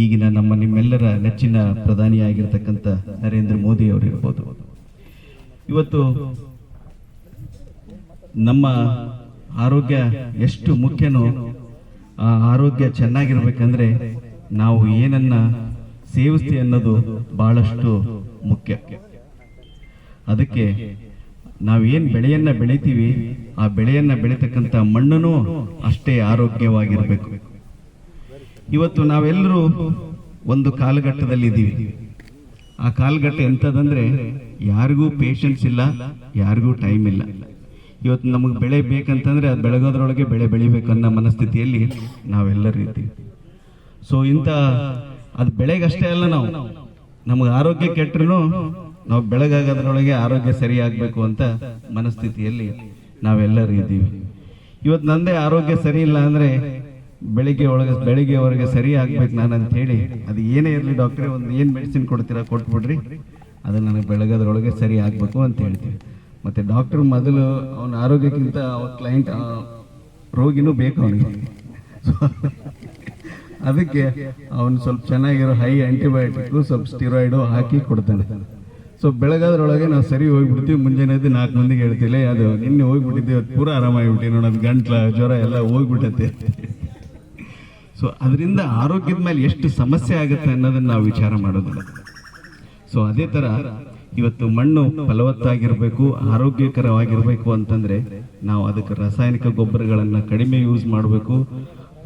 G: ಈಗಿನ ನಿಮ್ಮೆಲ್ಲರ ನೆಚ್ಚಿನ ಪ್ರಧಾನಿಯಾಗಿರ್ತಕ್ಕಂಥ ನರೇಂದ್ರ ಮೋದಿ ಅವರು ಇರ್ಬೋದು. ಇವತ್ತು ನಮ್ಮ ಆರೋಗ್ಯ ಎಷ್ಟು ಮುಖ್ಯನೋ ಆ ಆರೋಗ್ಯ ಚೆನ್ನಾಗಿರ್ಬೇಕಂದ್ರೆ ನಾವು ಏನನ್ನ ಸೇವಿಸ್ತೀವಿ ಅನ್ನೋದು ಬಹಳಷ್ಟು ಮುಖ್ಯ. ಅದಕ್ಕೆ ನಾವೇನ್ ಬೆಳೆಯನ್ನ ಬೆಳಿತೀವಿ ಆ ಬೆಳೆಯನ್ನ ಬೆಳೀತಕ್ಕಂಥ ಮಣ್ಣನ್ನು ಅಷ್ಟೇ ಆರೋಗ್ಯವಾಗಿರ್ಬೇಕು. ಇವತ್ತು ನಾವೆಲ್ಲರೂ ಒಂದು ಕಾಲಘಟ್ಟದಲ್ಲಿ ಇದ್ದೀವಿ. ಆ ಕಾಲಘಟ್ಟ ಎಂಥದಂದ್ರೆ ಯಾರಿಗೂ ಪೇಷನ್ಸ್ ಇಲ್ಲ, ಯಾರಿಗೂ ಟೈಮ್ ಇಲ್ಲ. ಇವತ್ತು ನಮಗೆ ಬೆಳೆ ಬೇಕಂತಂದ್ರೆ ಅದು ಬೆಳಗೋದ್ರೊಳಗೆ ಬೆಳೆ ಬೆಳಿಬೇಕನ್ನೋ ಮನಸ್ಥಿತಿಯಲ್ಲಿ ನಾವೆಲ್ಲರೂ ಇದ್ದೀವಿ. ಸೊ ಅದು ಬೆಳೆಗಷ್ಟೇ ಅಲ್ಲ, ನಮಗೆ ಆರೋಗ್ಯ ಕೆಟ್ಟರು ನಾವು ಬೆಳಗಾಗೋದ್ರೊಳಗೆ ಆರೋಗ್ಯ ಸರಿಯಾಗಬೇಕು ಅಂತ ಮನಸ್ಥಿತಿಯಲ್ಲಿ ನಾವೆಲ್ಲರೂ ಇದ್ದೀವಿ. ಇವತ್ತು ನಂದೇ ಆರೋಗ್ಯ ಸರಿ ಇಲ್ಲ ಅಂದ್ರೆ ಬೆಳಿಗ್ಗೆವರೆಗೆ ಸರಿ ಆಗ್ಬೇಕು ನಾನು ಅಂತ ಹೇಳಿ, ಅದು ಏನೇ ಇರಲಿ ಡಾಕ್ಟ್ರೇ ಒಂದು ಏನು ಮೆಡಿಸಿನ್ ಕೊಡ್ತೀರಾ ಕೊಟ್ಬಿಡ್ರಿ, ಅದು ನನಗೆ ಬೆಳಗೋದ್ರೊಳಗೆ ಸರಿ ಆಗಬೇಕು ಅಂತ ಹೇಳ್ತೀವಿ. ಮತ್ತು ಡಾಕ್ಟ್ರ್ ಮೊದಲು ಅವನ ಆರೋಗ್ಯಕ್ಕಿಂತ ಕ್ಲೈಂಟ್ ರೋಗಿನೂ ಬೇಕು ಅವನಿಗೆ. ಅದಕ್ಕೆ ಅವನು ಸ್ವಲ್ಪ ಚೆನ್ನಾಗಿರೋ ಹೈ ಆಂಟಿಬಯೋಟಿಕ್ ಸ್ವಲ್ಪ ಸ್ಟಿರಾಯ್ಡು ಹಾಕಿ ಕೊಡ್ತಾನೆ. ಸೊ ಬೆಳಗಾದ್ರೊಳಗೆ ನಾವು ಸರಿ ಹೋಗ್ಬಿಡ್ತೀವಿ. ಮುಂಜಾನೆ 4 ಮಂದಿಗೆ ಹೇಳ್ತಿಲ್ಲ, ಅದು ನಿನ್ನೆ ಹೋಗ್ಬಿಟ್ಟಿದ್ದೆ, ಇವತ್ತು ಪೂರ ಆರಾಮಾಗಿಬಿಟ್ಟು ನೋಡೋದು, ಗಂಟ್ಲ ಜ್ವರ ಎಲ್ಲ ಹೋಗ್ಬಿಟ್ಟತ್ತೆ. ಸೊ ಅದರಿಂದ ಆರೋಗ್ಯದ ಮೇಲೆ ಎಷ್ಟು ಸಮಸ್ಯೆ ಆಗುತ್ತೆ ಅನ್ನೋದನ್ನ ನಾವು ವಿಚಾರ ಮಾಡೋದಿಲ್ಲ. ಸೊ ಅದೇ ಥರ ಇವತ್ತು ಮಣ್ಣು ಫಲವತ್ತಾಗಿರಬೇಕು, ಆರೋಗ್ಯಕರವಾಗಿರಬೇಕು ಅಂತಂದ್ರೆ ನಾವು ಅದಕ್ಕೆ ರಾಸಾಯನಿಕ ಗೊಬ್ಬರಗಳನ್ನು ಕಡಿಮೆ ಯೂಸ್ ಮಾಡಬೇಕು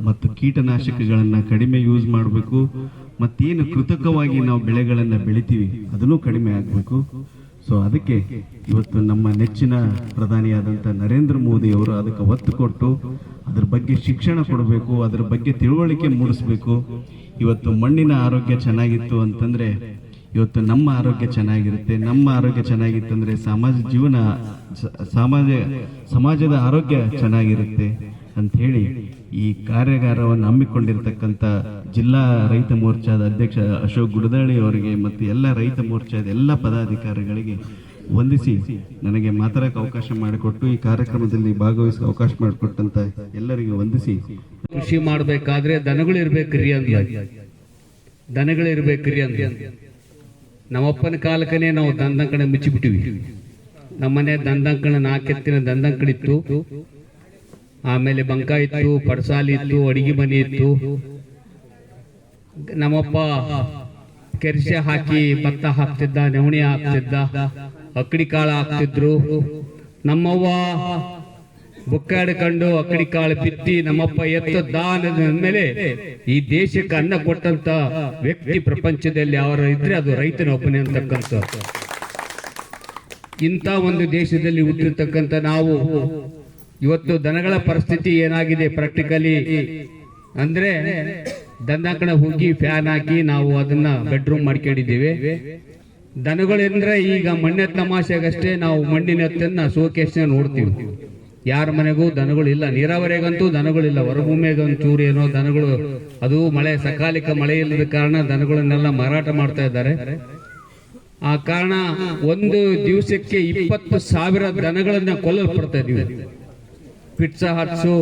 G: ಮತ್ತು ಕೀಟನಾಶಕಗಳನ್ನು ಕಡಿಮೆ ಯೂಸ್ ಮಾಡಬೇಕು. ಮತ್ತೇನು ಕೃತಕವಾಗಿ ನಾವು ಬೆಳೆಗಳನ್ನು ಬೆಳಿತೀವಿ ಅದನ್ನು ಕಡಿಮೆ ಆಗಬೇಕು. ಸೊ ಅದಕ್ಕೆ ಇವತ್ತು ನಮ್ಮ ನೆಚ್ಚಿನ ಪ್ರಧಾನಿಯಾದಂಥ ನರೇಂದ್ರ ಮೋದಿ ಅವರು ಅದಕ್ಕೆ ಒತ್ತು ಕೊಟ್ಟು ಅದ್ರ ಬಗ್ಗೆ ಶಿಕ್ಷಣ ಕೊಡಬೇಕು, ಅದ್ರ ಬಗ್ಗೆ ತಿಳುವಳಿಕೆ ಮೂಡಿಸ್ಬೇಕು. ಇವತ್ತು ಮಣ್ಣಿನ ಆರೋಗ್ಯ ಚೆನ್ನಾಗಿತ್ತು ಅಂತಂದ್ರೆ ಇವತ್ತು ನಮ್ಮ ಆರೋಗ್ಯ ಚೆನ್ನಾಗಿರುತ್ತೆ. ನಮ್ಮ ಆರೋಗ್ಯ ಚೆನ್ನಾಗಿತ್ತಂದ್ರೆ ಸಮಾಜದ ಆರೋಗ್ಯ ಚೆನ್ನಾಗಿರುತ್ತೆ ಅಂತ ಹೇಳಿ ಈ ಕಾರ್ಯಾಗಾರವನ್ನು ಹಮ್ಮಿಕೊಂಡಿರ್ತಕ್ಕಂಥ ಜಿಲ್ಲಾ ರೈತ ಮೋರ್ಚಾದ ಅಧ್ಯಕ್ಷ ಅಶೋಕ್ ಗುಡದಳ್ಳಿ ಅವರಿಗೆ ಮತ್ತು ಎಲ್ಲ ರೈತ ಮೋರ್ಚಾದ ಎಲ್ಲ ಪದಾಧಿಕಾರಿಗಳಿಗೆ ವಂದಿಸಿ ನನಗೆ ಮಾತಾಡಕ್ಕೆ ಅವಕಾಶ ಮಾಡಿಕೊಟ್ಟು ಈ ಕಾರ್ಯಕ್ರಮದಲ್ಲಿ ಭಾಗವಹಿಸಲು ಅವಕಾಶ ಮಾಡಿಕೊಟ್ಟಂತ ಎಲ್ಲರಿಗೂ ವಂದಿಸಿ,
H: ಕೃಷಿ ಮಾಡಬೇಕಾದ್ರೆ ದನಗಳಿರ್ಬೇಕ್ರಿ ಅಂದ ನಮ್ಮಪ್ಪನ ಕಾಲಕ್ಕನೆ ನಾವು ದಂದಂಕಣ ಮುಚ್ಚಿಬಿಟ್ಟಿವಿ. ನಮ್ಮನೆ ದಂದಂಕಣ 4 ಎತ್ತಿನ ದಂದಂಕಣಿತ್ತು, ಆಮೇಲೆ ಬಂಕ ಇತ್ತು, ಪಡಸಾಲಿ ಇತ್ತು, ಅಡಿಗೆ ಮನೆ ಇತ್ತು. ನಮ್ಮಪ್ಪ ಕೆರ್ಸೆ ಹಾಕಿ ಭತ್ತ ಹಾಕ್ತಿದ್ದ, ನವಣಿ ಹಾಕ್ತಿದ್ದ, ಅಕ್ಕಡಿ ಕಾಳು ಹಾಕ್ತಿದ್ರು. ನಮ್ಮವ್ವ ಬುಕ್ಕಾಡ್ಕೊಂಡು ಅಕ್ಕಡಿ ಕಾಳು ಬಿತ್ತಿ ನಮ್ಮಪ್ಪ ಎತ್ತದ ಮೇಲೆ ಈ ದೇಶಕ್ಕೆ ಅನ್ನ ಕೊಟ್ಟಂತ ವ್ಯಕ್ತಿ ಪ್ರಪಂಚದಲ್ಲಿ ಅವರ ಇದ್ರೆ ಅದು ರೈತನ ಒಬ್ಬನೇ ಅಂತಕ್ಕಂಥ. ಇಂಥ ಒಂದು ದೇಶದಲ್ಲಿ ಹುಟ್ಟಿರ್ತಕ್ಕಂಥ ನಾವು ಇವತ್ತು ದನಗಳ ಪರಿಸ್ಥಿತಿ ಏನಾಗಿದೆ ಪ್ರಾಕ್ಟಿಕಲಿ ಅಂದ್ರೆ ದನಗಳ ಹೋಗಿ ಫ್ಯಾನ್ ಹಾಕಿ ನಾವು ಅದನ್ನ ಬೆಡ್ರೂಮ್ ಮಾಡ್ಕೊಂಡಿದ್ದೀವಿ. ದನಗಳಂದ್ರೆ ಈಗ ಮಣ್ಣಿನ ತಮಾಷೆಗಷ್ಟೇ ನಾವು ಮಣ್ಣಿನ ಎತ್ತನ್ನ ಶೋಕೇಶ್ನ ನೋಡ್ತೀವಿ. ಯಾರ ಮನೆಗೂ ದನಗಳು ಇಲ್ಲ, ನೀರಾವರಿಗಂತೂ ದನಗಳಿಲ್ಲ, ಹೊರಭೂಮಿಯಾಗಂತೂರು ಏನೋ ದನಗಳು, ಅದು ಮಳೆ ಸಕಾಲಿಕ ಮಳೆ ಇಲ್ಲದ ಕಾರಣ ದನಗಳನ್ನೆಲ್ಲ ಮಾರಾಟ ಮಾಡ್ತಾ ಇದ್ದಾರೆ. ಆ ಕಾರಣ ಒಂದು ದಿವಸಕ್ಕೆ 20,000 ದನಗಳನ್ನ ಕೊಲ್ಲಲ್ಪಡ್ತಾ ಇದೀವಿ. ಪಿಟ್ಸಾ ಹಟ್ಸು,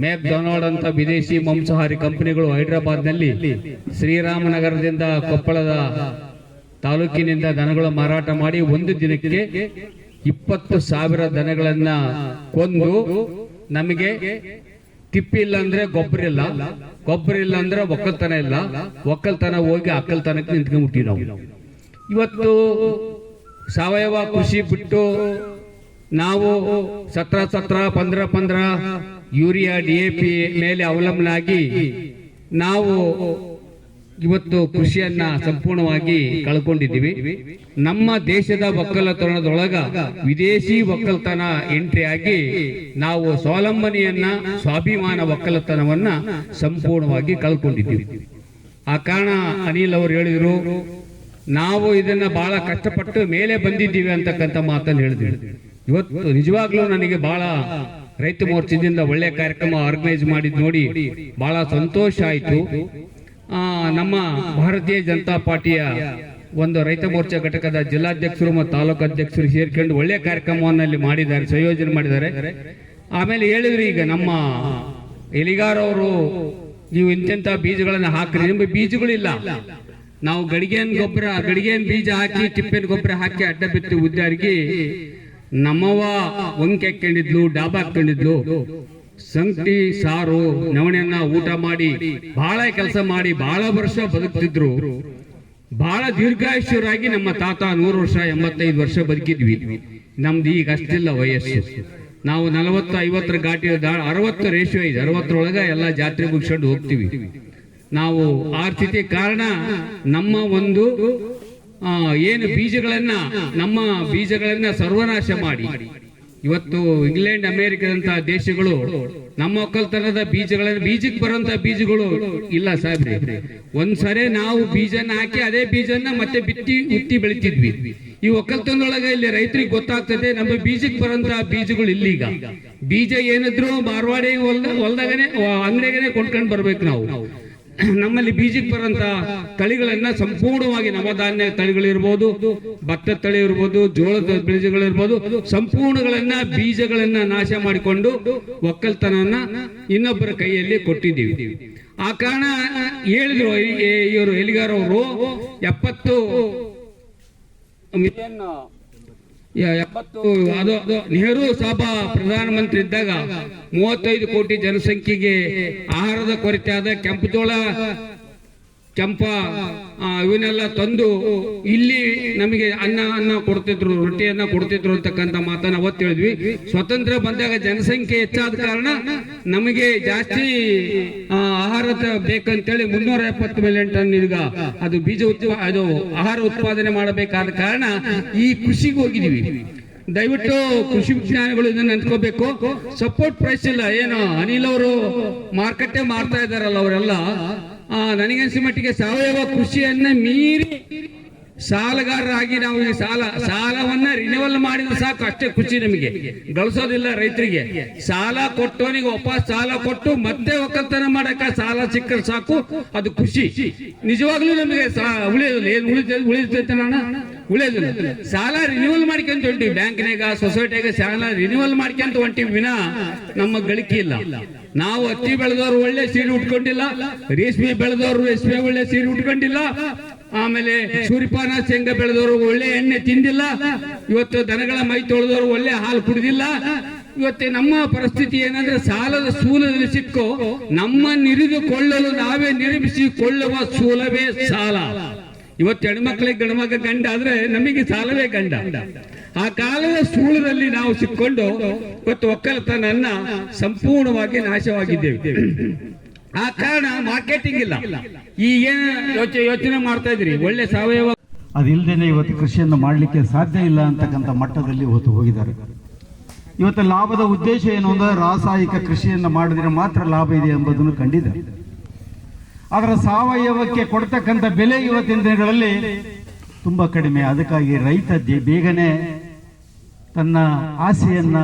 H: ಮ್ಯಾಕ್ಡೊನಾಲ್ಡ್ ಅಂತ ವಿದೇಶಿ ಮಾಂಸಾಹಾರಿ ಕಂಪನಿಗಳು ಹೈದರಾಬಾದ್ನಲ್ಲಿ ಶ್ರೀರಾಮನಗರದಿಂದ ಕೊಪ್ಪಳದ ತಾಲೂಕಿನಿಂದ ದನಗಳು ಮಾರಾಟ ಮಾಡಿ ಒಂದು ದಿನಕ್ಕೆ 20,000 ದನಗಳನ್ನ ಕೊಂದು ನಮಗೆ ತಿಪ್ಪಿ ಇಲ್ಲ ಅಂದ್ರೆ ಗೊಬ್ಬರ ಇಲ್ಲ ಅಂದ್ರೆ ಒಕ್ಕಲ್ತನ ಇಲ್ಲ, ಒಕ್ಕಲ್ತನ ಹೋಗಿ ಅಕ್ಕಲ್ತನಕ್ಕೆ ನಿಂತ್ಕೊಂಡ್ಬಿಟ್ಟಿವಿ ನಾವು. ಇವತ್ತು ಸಾವಯವ ಕೃಷಿ ಬಿಟ್ಟು ನಾವು 17 15 ಯೂರಿಯಾ DAP ಮೇಲೆ ಅವಲಂಬನಾಗಿ ನಾವು ಇವತ್ತು ಕೃಷಿಯನ್ನ ಸಂಪೂರ್ಣವಾಗಿ ಕಳ್ಕೊಂಡಿದ್ದೀವಿ. ನಮ್ಮ ದೇಶದ ಒಕ್ಕಲತನದೊಳಗ ವಿದೇಶಿ ಒಕ್ಕಲ್ತನ ಎಂಟ್ರಿ ಆಗಿ ನಾವು ಸ್ವಾಭಿಮಾನ ಒಕ್ಕಲತನವನ್ನ ಸಂಪೂರ್ಣವಾಗಿ ಕಳ್ಕೊಂಡಿದ್ದೀವಿ. ಆ ಕಾರಣ ಅನಿಲ್ ಅವರು ಹೇಳಿದ್ರು, ನಾವು ಇದನ್ನ ಬಹಳ ಕಷ್ಟಪಟ್ಟು ಮೇಲೆ ಬಂದಿದ್ದೀವಿ ಅಂತಕ್ಕಂಥ ಮಾತನ್ನು ಹೇಳಿದ್ರು. ಇವತ್ತು ನಿಜವಾಗ್ಲೂ ನನಗೆ ಬಹಳ ರೈತ ಮೋರ್ಚಾದಿಂದ ಒಳ್ಳೆ ಕಾರ್ಯಕ್ರಮ ಆರ್ಗನೈಸ್ ಮಾಡಿದ್ ನೋಡಿ ಬಹಳ ಸಂತೋಷ ಆಯಿತು. ನಮ್ಮ ಭಾರತೀಯ ಜನತಾ ಪಾರ್ಟಿಯ ಒಂದು ರೈತ ಮೋರ್ಚಾ ಘಟಕದ ಜಿಲ್ಲಾಧ್ಯಕ್ಷರು ಮತ್ತು ತಾಲೂಕು ಅಧ್ಯಕ್ಷರು ಸೇರ್ಕೊಂಡು ಒಳ್ಳೆಯ ಕಾರ್ಯಕ್ರಮವನ್ನು ಅಲ್ಲಿ ಮಾಡಿದ್ದಾರೆ, ಸಂಯೋಜನೆ ಮಾಡಿದ್ದಾರೆ. ಆಮೇಲೆ ಹೇಳಿದ್ರು, ಈಗ ನಮ್ಮ ಎಲಿಗಾರ್ ಅವರು ನೀವು ಇಂತೆಂಥ ಬೀಜಗಳನ್ನು ಹಾಕ್ರಿ, ನಿಮಗೆ ಬೀಜಗಳಿಲ್ಲ, ನಾವು ಗಡಿಗೆನ್ ಬೀಜ ಹಾಕಿ ತಿಪ್ಪೆನ ಗೊಬ್ಬರ ಹಾಕಿ ಅಡ್ಡ ಬಿತ್ತು ಉದ್ದಾರಿಗೆ ನಮ್ಮವ್ವ ಒಂಕೆ ಹಾಕೊಂಡಿದ್ಲು, ಡಾಬಾ ಹಾಕೊಂಡಿದ್ಲು, ಸಂಗಟಿ ಸಾರು ನವಣೆಯನ್ನ ಊಟ ಮಾಡಿ ಬಹಳ ಕೆಲಸ ಮಾಡಿ ಬಹಳ ವರ್ಷ ಬದುಕ್ತಿದ್ರು. ಬಹಳ ದೀರ್ಘಾಯುಷ್ಯರಾಗಿ ನಮ್ಮ ತಾತ 100 ವರ್ಷ 85 ವರ್ಷ ಬದುಕಿದ್ವಿ. ನಮ್ದು ಈಗ ಅಷ್ಟಿಲ್ಲ ವಯಸ್ಸು. ನಾವು 40-50 ಘಾಟಿ 60 ರೇಷಿಯೋ ಇದೆ, 60ರೊಳಗೆ ಎಲ್ಲ ಜಾತ್ರೆ ಮುಗಿಸ್ಕೊಂಡು ಹೋಗ್ತೀವಿ. ನಾವು ಆ ಸ್ಥಿತಿ ಕಾರಣ ನಮ್ಮ ಒಂದು ಏನು ಬೀಜಗಳನ್ನ ಸರ್ವನಾಶ ಮಾಡಿ ಇವತ್ತು ಇಂಗ್ಲೆಂಡ್ ಅಮೆರಿಕದಂತಹ ದೇಶಗಳು ನಮ್ಮ ಒಕ್ಕಲ್ತನದ ಬೀಜಕ್ಕೆ ಬರುವಂತಹ ಬೀಜಗಳು ಇಲ್ಲ ಸಾಹೇಬ್ರೆ. ಒಂದ್ಸರಿ ನಾವು ಬೀಜನ ಹಾಕಿ ಅದೇ ಬೀಜನ ಮತ್ತೆ ಉತ್ತಿ ಬೆಳಿತಿದ್ವಿ. ಈ ಒಕ್ಕಲ್ತನದೊಳಗೆ ಇಲ್ಲಿ ರೈತರಿಗೆ ಗೊತ್ತಾಗ್ತದೆ ನಮ್ಮ ಬೀಜಕ್ಕೆ ಬರುವಂತಹ ಬೀಜಗಳು ಇಲ್ಲೀಗ. ಬೀಜ ಏನಿದ್ರು ಮಾರ್ವಾಡಿ ಹೊಲ್ದಾಗನೆ ಅಂಗಡಿಯಾಗನೆ ಕೊಂಡ್ಕೊಂಡು ಬರ್ಬೇಕು ನಾವು. ನಮ್ಮಲ್ಲಿ ಬೀಜಕ್ಕೆ ಬರುವಂತ ತಳಿಗಳನ್ನ ಸಂಪೂರ್ಣವಾಗಿ ನವಧಾನ್ಯ ತಳಿಗಳಿರ್ಬೋದು, ಭತ್ತ ತಳಿ ಇರ್ಬೋದು, ಜೋಳದ ಬೀಜಗಳಿರ್ಬೋದು, ಬೀಜಗಳನ್ನ ನಾಶ ಮಾಡಿಕೊಂಡು ಒಕ್ಕಲ್ತನವನ್ನ ಇನ್ನೊಬ್ಬರ ಕೈಯಲ್ಲಿ ಕೊಟ್ಟಿದ್ದೀವಿ. ಆ ಕಾರಣ ಹೇಳಿದ್ರು ಇವರು ಎಲಿಗಾರ್ ಅವರು 70 ಅದು ನೆಹರು ಸಾಬ ಪ್ರಧಾನಮಂತ್ರಿ ಇದ್ದಾಗ 35 ಕೋಟಿ ಜನಸಂಖ್ಯೆಗೆ ಆಹಾರದ ಕೊರತೆ ಆದ ಕೆಂಪ ಇವನ್ನೆಲ್ಲ ತಂದು ಇಲ್ಲಿ ನಮಗೆ ಅನ್ನ ಕೊಡ್ತಿದ್ರು, ರೊಟ್ಟಿಯನ್ನ ಕೊಡ್ತಿದ್ರು ಅಂತಕ್ಕಂಥ ಮಾತನ್ನ ಅವತ್ತು ಹೇಳಿದ್ವಿ. ಸ್ವತಂತ್ರ ಬಂದಾಗ ಜನಸಂಖ್ಯೆ ಹೆಚ್ಚಾದ ಕಾರಣ ನಮಗೆ ಜಾಸ್ತಿ ಆಹಾರ ಬೇಕಂತೇಳಿ 370 ಮಿಲಿಯನ್ ಟನ್ ಈಗ ಅದು ಅದು ಆಹಾರ ಉತ್ಪಾದನೆ ಮಾಡಬೇಕಾದ ಕಾರಣ ಈ ಕೃಷಿಗೆ ಹೋಗಿದೀವಿ. ದಯವಿಟ್ಟು ಕೃಷಿ ವಿಜ್ಞಾನಿಗಳು ಇದನ್ನ ನೆನ್ಕೋಬೇಕು. ಸಪೋರ್ಟ್ ಪ್ರೈಸ್ ಇಲ್ಲ, ಏನು ಅನಿಲ್ ಅವರು ಮಾರ್ಕೆಟೇ ಮಾಡ್ತಾ ಇದಾರಲ್ಲ ಅವರೆಲ್ಲ. ನನಗನ್ಸಿ ಮಟ್ಟಿಗೆ ಸಾವಯವ ಕೃಷಿಯನ್ನ ಮೀರಿ ಸಾಲಗಾರರಾಗಿ ನಾವು ಈ ಸಾಲವನ್ನ ರಿನ್ಯೂವಲ್ ಮಾಡಿದ್ರೆ ಸಾಕು, ಅಷ್ಟೇ ಖುಷಿ. ನಮಗೆ ಗಳಿಸೋದಿಲ್ಲ ರೈತರಿಗೆ. ಸಾಲ ಕೊಟ್ಟವನಿಗೆ ವಾಪಸ್ ಸಾಲ ಕೊಟ್ಟು ಮತ್ತೆ ಒಕ್ಕಲ್ತನ ಮಾಡಕ ಸಾಲ ಸಿಕ್ಕರೆ ಸಾಕು, ಅದು ಖುಷಿ. ನಿಜವಾಗ್ಲೂ ನಮಗೆ ಉಳಿಯೋದಿಲ್ಲ. ಉಳಿತೈತೆ ಉಳಿಯೋದಿಲ್ಲ. ಸಾಲ ರಿನ್ಯೂವಲ್ ಮಾಡ್ಕೊಂತ ಹೊಂಟಿವಿ, ಬ್ಯಾಂಕ್ನಾಗ ಸೊಸೈಟಿಯಾಗ ಸಾಲ ರಿನ್ಯೂವಲ್ ಮಾಡ್ಕೊಂತ ಹೊಂಟಿವಿ ವಿನ ನಮ್ಮ ಗಳಿಕೆ ಇಲ್ಲ. ನಾವು ಹತ್ತಿ ಬೆಳೆದವರು ಒಳ್ಳೆ ಸೀರೆ ಉಟ್ಕೊಂಡಿಲ್ಲ, ರೇಷ್ಮೆ ಬೆಳೆದವರು ರೇಷ್ಮೆ ಒಳ್ಳೆ ಸೀರೆ ಉಟ್ಕೊಂಡಿಲ್ಲ, ಆಮೇಲೆ ಸೂರ್ಯಪಾನ ಶೇಂಗಾ ಬೆಳೆದವರು ಒಳ್ಳೆ ಎಣ್ಣೆ ತಿಂದಿಲ್ಲ, ಇವತ್ತು ದನಗಳ ಮೈ ತೊಳೆದವರು ಒಳ್ಳೆ ಹಾಲು ಕುಡಿದಿಲ್ಲ. ಇವತ್ತೆ ನಮ್ಮ ಪರಿಸ್ಥಿತಿ ಏನಂದ್ರೆ ಸಾಲದ ಸೂಲದಲ್ಲಿ ಸಿಕ್ಕು ನಮ್ಮ ನಿರಿದುಕೊಳ್ಳಲು ನಾವೇ ನಿರ್ಮಿಸಿಕೊಳ್ಳುವ ಸೂಲವೇ ಸಾಲ. ಇವತ್ತು ಹೆಣ್ಮಕ್ಳಿಗೆ ಗಂಡಮಗ ಗಂಡ ಆದ್ರೆ ನಮಗೆ ಸಾಲವೇ ಗಂಡ. ಆ ಕಾಲದ ಸೂಳದಲ್ಲಿ ನಾವು ಸಿಕ್ಕೊಂಡು ಇವತ್ತು ಒಕ್ಕಲತನನ್ನ ಸಂಪೂರ್ಣವಾಗಿ ನಾಶವಾಗಿದ್ದೇವೆ. ಆ ಕಾರಣ ಮಾರ್ಕೆಟಿಂಗ್ ಇಲ್ಲ. ಈಗೇನು ಯೋಚನೆ ಮಾಡ್ತಾ ಇದ್ರಿ ಒಳ್ಳೆ ಸಾವಯವ
I: ಅದಿಲ್ಲದೇನೆ ಇವತ್ತು ಕೃಷಿಯನ್ನು ಮಾಡಲಿಕ್ಕೆ ಸಾಧ್ಯ ಇಲ್ಲ ಅಂತಕ್ಕಂಥ ಮಟ್ಟದಲ್ಲಿ ಇವತ್ತು ಹೋಗಿದ್ದಾರೆ. ಇವತ್ತು ಲಾಭದ ಉದ್ದೇಶ ಏನು ಅಂದ್ರೆ ರಾಸಾಯನಿಕ ಕೃಷಿಯನ್ನು ಮಾಡಿದ್ರೆ ಮಾತ್ರ ಲಾಭ ಇದೆ ಎಂಬುದನ್ನು ಕಂಡಿದೆ. ಅದರ ಸಾವಯವಕ್ಕೆ ಕೊಡ್ತಕ್ಕಂಥ ಬೆಲೆ ಇವತ್ತಿನ ದಿನಗಳಲ್ಲಿ ತುಂಬಾ ಕಡಿಮೆ. ಅದಕ್ಕಾಗಿ ರೈತ ಬೇಗನೆ ತನ್ನ ಆಸೆಯನ್ನ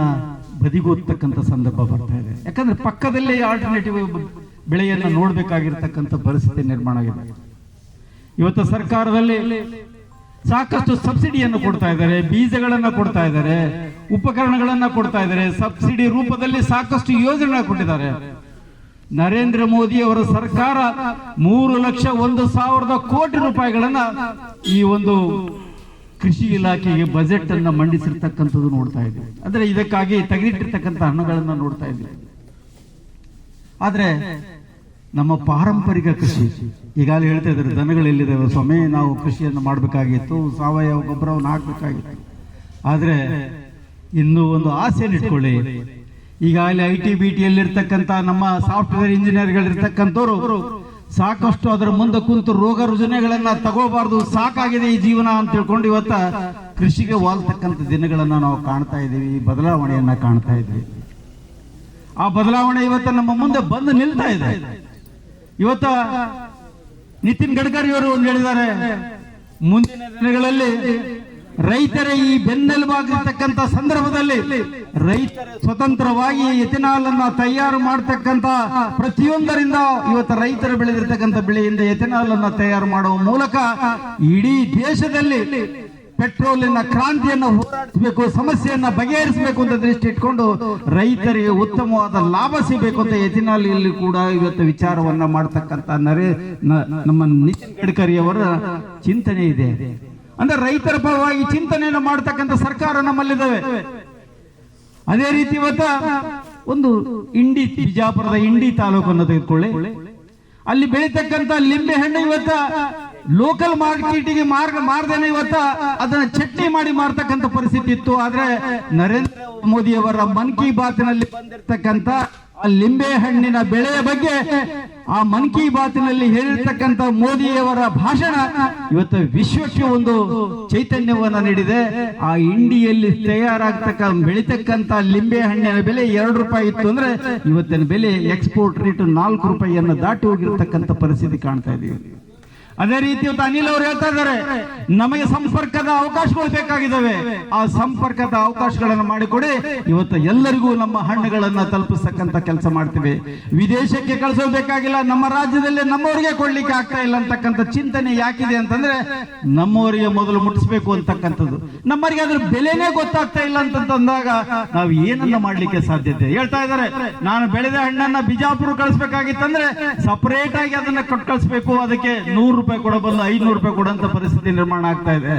I: ಬದಿಗೊತ್ತಕ್ಕಂಥ ಸಂದರ್ಭ ಬರ್ತಾ ಇದೆ. ಯಾಕಂದ್ರೆ ಪಕ್ಕದಲ್ಲೇ ಆಲ್ಟರ್ನೇಟಿವ್ ಬೆಳೆಯನ್ನು ನೋಡ್ಬೇಕಾಗಿರ್ತಕ್ಕಂಥ ಪರಿಸ್ಥಿತಿ ನಿರ್ಮಾಣ ಆಗಿದೆ. ಇವತ್ತು ಸರ್ಕಾರದಲ್ಲಿ ಸಾಕಷ್ಟು ಸಬ್ಸಿಡಿಯನ್ನು ಕೊಡ್ತಾ ಇದ್ದಾರೆ, ಬೀಜಗಳನ್ನ ಕೊಡ್ತಾ ಇದ್ದಾರೆ, ಉಪಕರಣಗಳನ್ನ ಕೊಡ್ತಾ ಇದ್ದಾರೆ, ಸಬ್ಸಿಡಿ ರೂಪದಲ್ಲಿ ಸಾಕಷ್ಟು ಯೋಜನೆ ಕೊಟ್ಟಿದ್ದಾರೆ. ನರೇಂದ್ರ ಮೋದಿ ಅವರ ಸರ್ಕಾರ 3,01,000 ಕೋಟಿ ರೂಪಾಯಿಗಳನ್ನ ಈ ಒಂದು ಕೃಷಿ ಇಲಾಖೆಗೆ ಬಜೆಟ್ ಅನ್ನ ಮಂಡಿಸಿರ್ತಕ್ಕಂಥದ್ದು ನೋಡ್ತಾ ಇದ್ದೀವಿ. ಅಂದ್ರೆ ಇದಕ್ಕಾಗಿ ತೆಗೆದಿಟ್ಟಿರ್ತಕ್ಕಂಥ ಹಣಗಳನ್ನ ನೋಡ್ತಾ ಇದ್ದೀವಿ. ಆದ್ರೆ ನಮ್ಮ ಪಾರಂಪರಿಕ ಕೃಷಿ ಈಗಾಗಲೇ ಹೇಳ್ತಾ ಇದ್ದಾರೆ, ದನಗಳೆಲ್ಲಿದ್ದಾವೆ ಸ್ವಾಮಿ, ನಾವು ಕೃಷಿಯನ್ನು ಮಾಡಬೇಕಾಗಿತ್ತು, ಸಾವಯವ ಗೊಬ್ಬರವನ್ನು ಹಾಕಬೇಕಾಗಿತ್ತು. ಆದ್ರೆ ಇನ್ನೂ ಒಂದು ಆಸೆಯನ್ನು ಇಟ್ಕೊಳ್ಳಿ. ಈಗಾಗಲೇ IT-BTಯಲ್ಲಿರ್ತಕ್ಕಂಥ ನಮ್ಮ ಸಾಫ್ಟ್ವೇರ್ ಇಂಜಿನಿಯರ್ಗಳಿರ್ತಕ್ಕಂಥವ್ರು ಸಾಕಷ್ಟು ಅದರ ಮುಂದೆ ಕುಂತು ರೋಗ ರುಜಿನಗಳನ್ನ ತಗೋಬಾರ್ದು, ಸಾಕಾಗಿದೆ ಈ ಜೀವನ ಅಂತ ತಿಳ್ಕೊಂಡು ಇವತ್ತ ಕೃಷಿಗೆ ವಾಲ್ತಕ್ಕಂಥ ದಿನಗಳನ್ನ ನಾವು ಕಾಣ್ತಾ ಇದ್ದೀವಿ, ಬದಲಾವಣೆಯನ್ನ ಕಾಣ್ತಾ ಇದ್ದೀವಿ. ಆ ಬದಲಾವಣೆ ಇವತ್ತ ನಮ್ಮ ಮುಂದೆ ಬಂದು ನಿಲ್ತಾ ಇದೆ. ಇವತ್ತ ನಿತಿನ್ ಗಡ್ಕರಿ ಅವರು ಒಂದು ಹೇಳಿದ್ದಾರೆ, ಮುಂದಿನ ದಿನಗಳಲ್ಲಿ ರೈತರ ಈ ಬೆನ್ನೆಲುಬಾಗಿರ್ತಕ್ಕಂಥ ಸಂದರ್ಭದಲ್ಲಿ ರೈತರ ಸ್ವತಂತ್ರವಾಗಿ ಎಥೆನಾಲ್ ಅನ್ನ ತಯಾರು ಮಾಡತಕ್ಕಂತ ಪ್ರತಿಯೊಂದರಿಂದ ಇವತ್ತು ರೈತರು ಬೆಳೆದಿರ್ತಕ್ಕಂಥ ಬೆಳೆಯಿಂದ ಎಥೆನಾಲ್ ಅನ್ನ ತಯಾರು ಮಾಡುವ ಮೂಲಕ ಇಡೀ ದೇಶದಲ್ಲಿ ಪೆಟ್ರೋಲಿನ ಕ್ರಾಂತಿಯನ್ನು ಹೋರಾಡಿಸಬೇಕು, ಸಮಸ್ಯೆಯನ್ನ ಬಗೆಹರಿಸಬೇಕು ಅಂತ ದೃಷ್ಟಿ ಇಟ್ಕೊಂಡು ರೈತರಿಗೆ ಉತ್ತಮವಾದ ಲಾಭ ಸಿಗಬೇಕು ಅಂತ ಎಥೆನಾಲ್ ಇಲ್ಲಿ ಕೂಡ ಇವತ್ತು ವಿಚಾರವನ್ನ ಮಾಡತಕ್ಕಂತ ನಮ್ಮ ನಿತಿನ್ ಗಡ್ಕರಿ ಅವರ ಚಿಂತನೆ ಇದೆ. ಅಂದ್ರೆ ರೈತರ ಪರವಾಗಿ ಚಿಂತನೆಯನ್ನು ಮಾಡತಕ್ಕಂಥ ಸರ್ಕಾರ ನಮ್ಮಲ್ಲಿದ್ದಾವೆ. ಅದೇ ರೀತಿ ಇವತ್ತ ಒಂದು ಬಿಜಾಪುರದ ಇಂಡಿ ತಾಲೂಕನ್ನು ತೆಗೆದುಕೊಳ್ಳಿ, ಅಲ್ಲಿ ಬೆಳೀತಕ್ಕಂಥ ಲಿಂಬೆ ಹಣ್ಣು ಇವತ್ತ ಲೋಕಲ್ ಮಾರ್ಕೆಟಿಗೆ ಮಾರ್ದೇನೆ ಇವತ್ತ ಅದನ್ನ ಚಟ್ನಿ ಮಾಡಿ ಮಾರ್ತಕ್ಕಂಥ ಪರಿಸ್ಥಿತಿ ಇತ್ತು. ಆದ್ರೆ ನರೇಂದ್ರ ಮೋದಿ ಅವರ ಮನ್ ಕಿ ಬಾತ್ನಲ್ಲಿ ಬಂದಿರತಕ್ಕಂಥ ಆ ಲಿಂಬೆ ಹಣ್ಣಿನ ಬೆಳೆಯ ಬಗ್ಗೆ ಆ ಮನ್ ಕಿ ಬಾತ್ನಲ್ಲಿ ಹೇಳಿರ್ತಕ್ಕಂಥ ಮೋದಿಯವರ ಭಾಷಣ ಇವತ್ತು ವಿಶ್ವಕ್ಕೆ ಒಂದು ಚೈತನ್ಯವನ್ನ ನೀಡಿದೆ. ಆ ಇಂಡಿಯಲ್ಲಿ ಬೆಳೀತಕ್ಕಂಥ ಲಿಂಬೆ ಹಣ್ಣಿನ ಬೆಲೆ 2 ರೂಪಾಯಿ ಇತ್ತು ಅಂದ್ರೆ ಇವತ್ತಿನ ಬೆಲೆ ಎಕ್ಸ್ಪೋರ್ಟ್ ರೇಟ್ 4 ರೂಪಾಯಿಯನ್ನು ದಾಟಿ ಹೋಗಿರ್ತಕ್ಕಂಥ ಪರಿಸ್ಥಿತಿ ಕಾಣ್ತಾ ಇದೀವಿ. ಅದೇ ರೀತಿ ಇವತ್ತು ಅನಿಲ್ ಅವರು ಹೇಳ್ತಾ ಇದ್ದಾರೆ, ನಮಗೆ ಸಂಪರ್ಕದ ಅವಕಾಶಗಳು ಬೇಕಾಗಿದ್ದಾವೆ, ಆ ಸಂಪರ್ಕದ ಅವಕಾಶಗಳನ್ನು ಮಾಡಿಕೊಡಿ, ಇವತ್ತು ಎಲ್ಲರಿಗೂ ನಮ್ಮ ಹಣ್ಣುಗಳನ್ನ ತಲುಪಿಸ್ತಕ್ಕಂಥ ಕೆಲಸ ಮಾಡ್ತೀವಿ. ವಿದೇಶಕ್ಕೆ ಕಳಿಸೋಬೇಕಾಗಿಲ್ಲ, ನಮ್ಮ ರಾಜ್ಯದಲ್ಲಿ ನಮ್ಮವರಿಗೆ ಕೊಡ್ಲಿಕ್ಕೆ ಆಗ್ತಾ ಇಲ್ಲ ಅಂತಕ್ಕಂಥ ಚಿಂತನೆ ಯಾಕಿದೆ ಅಂತಂದ್ರೆ ನಮ್ಮವರಿಗೆ ಮೊದಲು ಮುಟ್ಟಿಸ್ಬೇಕು ಅಂತಕ್ಕಂಥದ್ದು. ನಮ್ಮವರಿಗೆ ಅದ್ರ ಬೆಲೆನೇ ಗೊತ್ತಾಗ್ತಾ ಇಲ್ಲ ಅಂತಂದಾಗ ನಾವು ಏನನ್ನ ಮಾಡ್ಲಿಕ್ಕೆ ಸಾಧ್ಯತೆ. ಹೇಳ್ತಾ ಇದ್ದಾರೆ, ನಾನು ಬೆಳೆದ ಹಣ್ಣನ್ನ ಬಿಜಾಪುರ ಕಳಿಸ್ಬೇಕಾಗಿತ್ತಂದ್ರೆ ಸಪರೇಟ್ ಆಗಿ ಅದನ್ನ ಕೊಟ್ಟು ಕಳಿಸ್ಬೇಕು, ಅದಕ್ಕೆ 100 ರೂಪಾಯಿ ಕೊಡಬಲ್ಲ 500 ರೂಪಾಯಿ ಕೊಡುವಂತ ಪರಿಸ್ಥಿತಿ ನಿರ್ಮಾಣ ಆಗ್ತಾ ಇದೆ.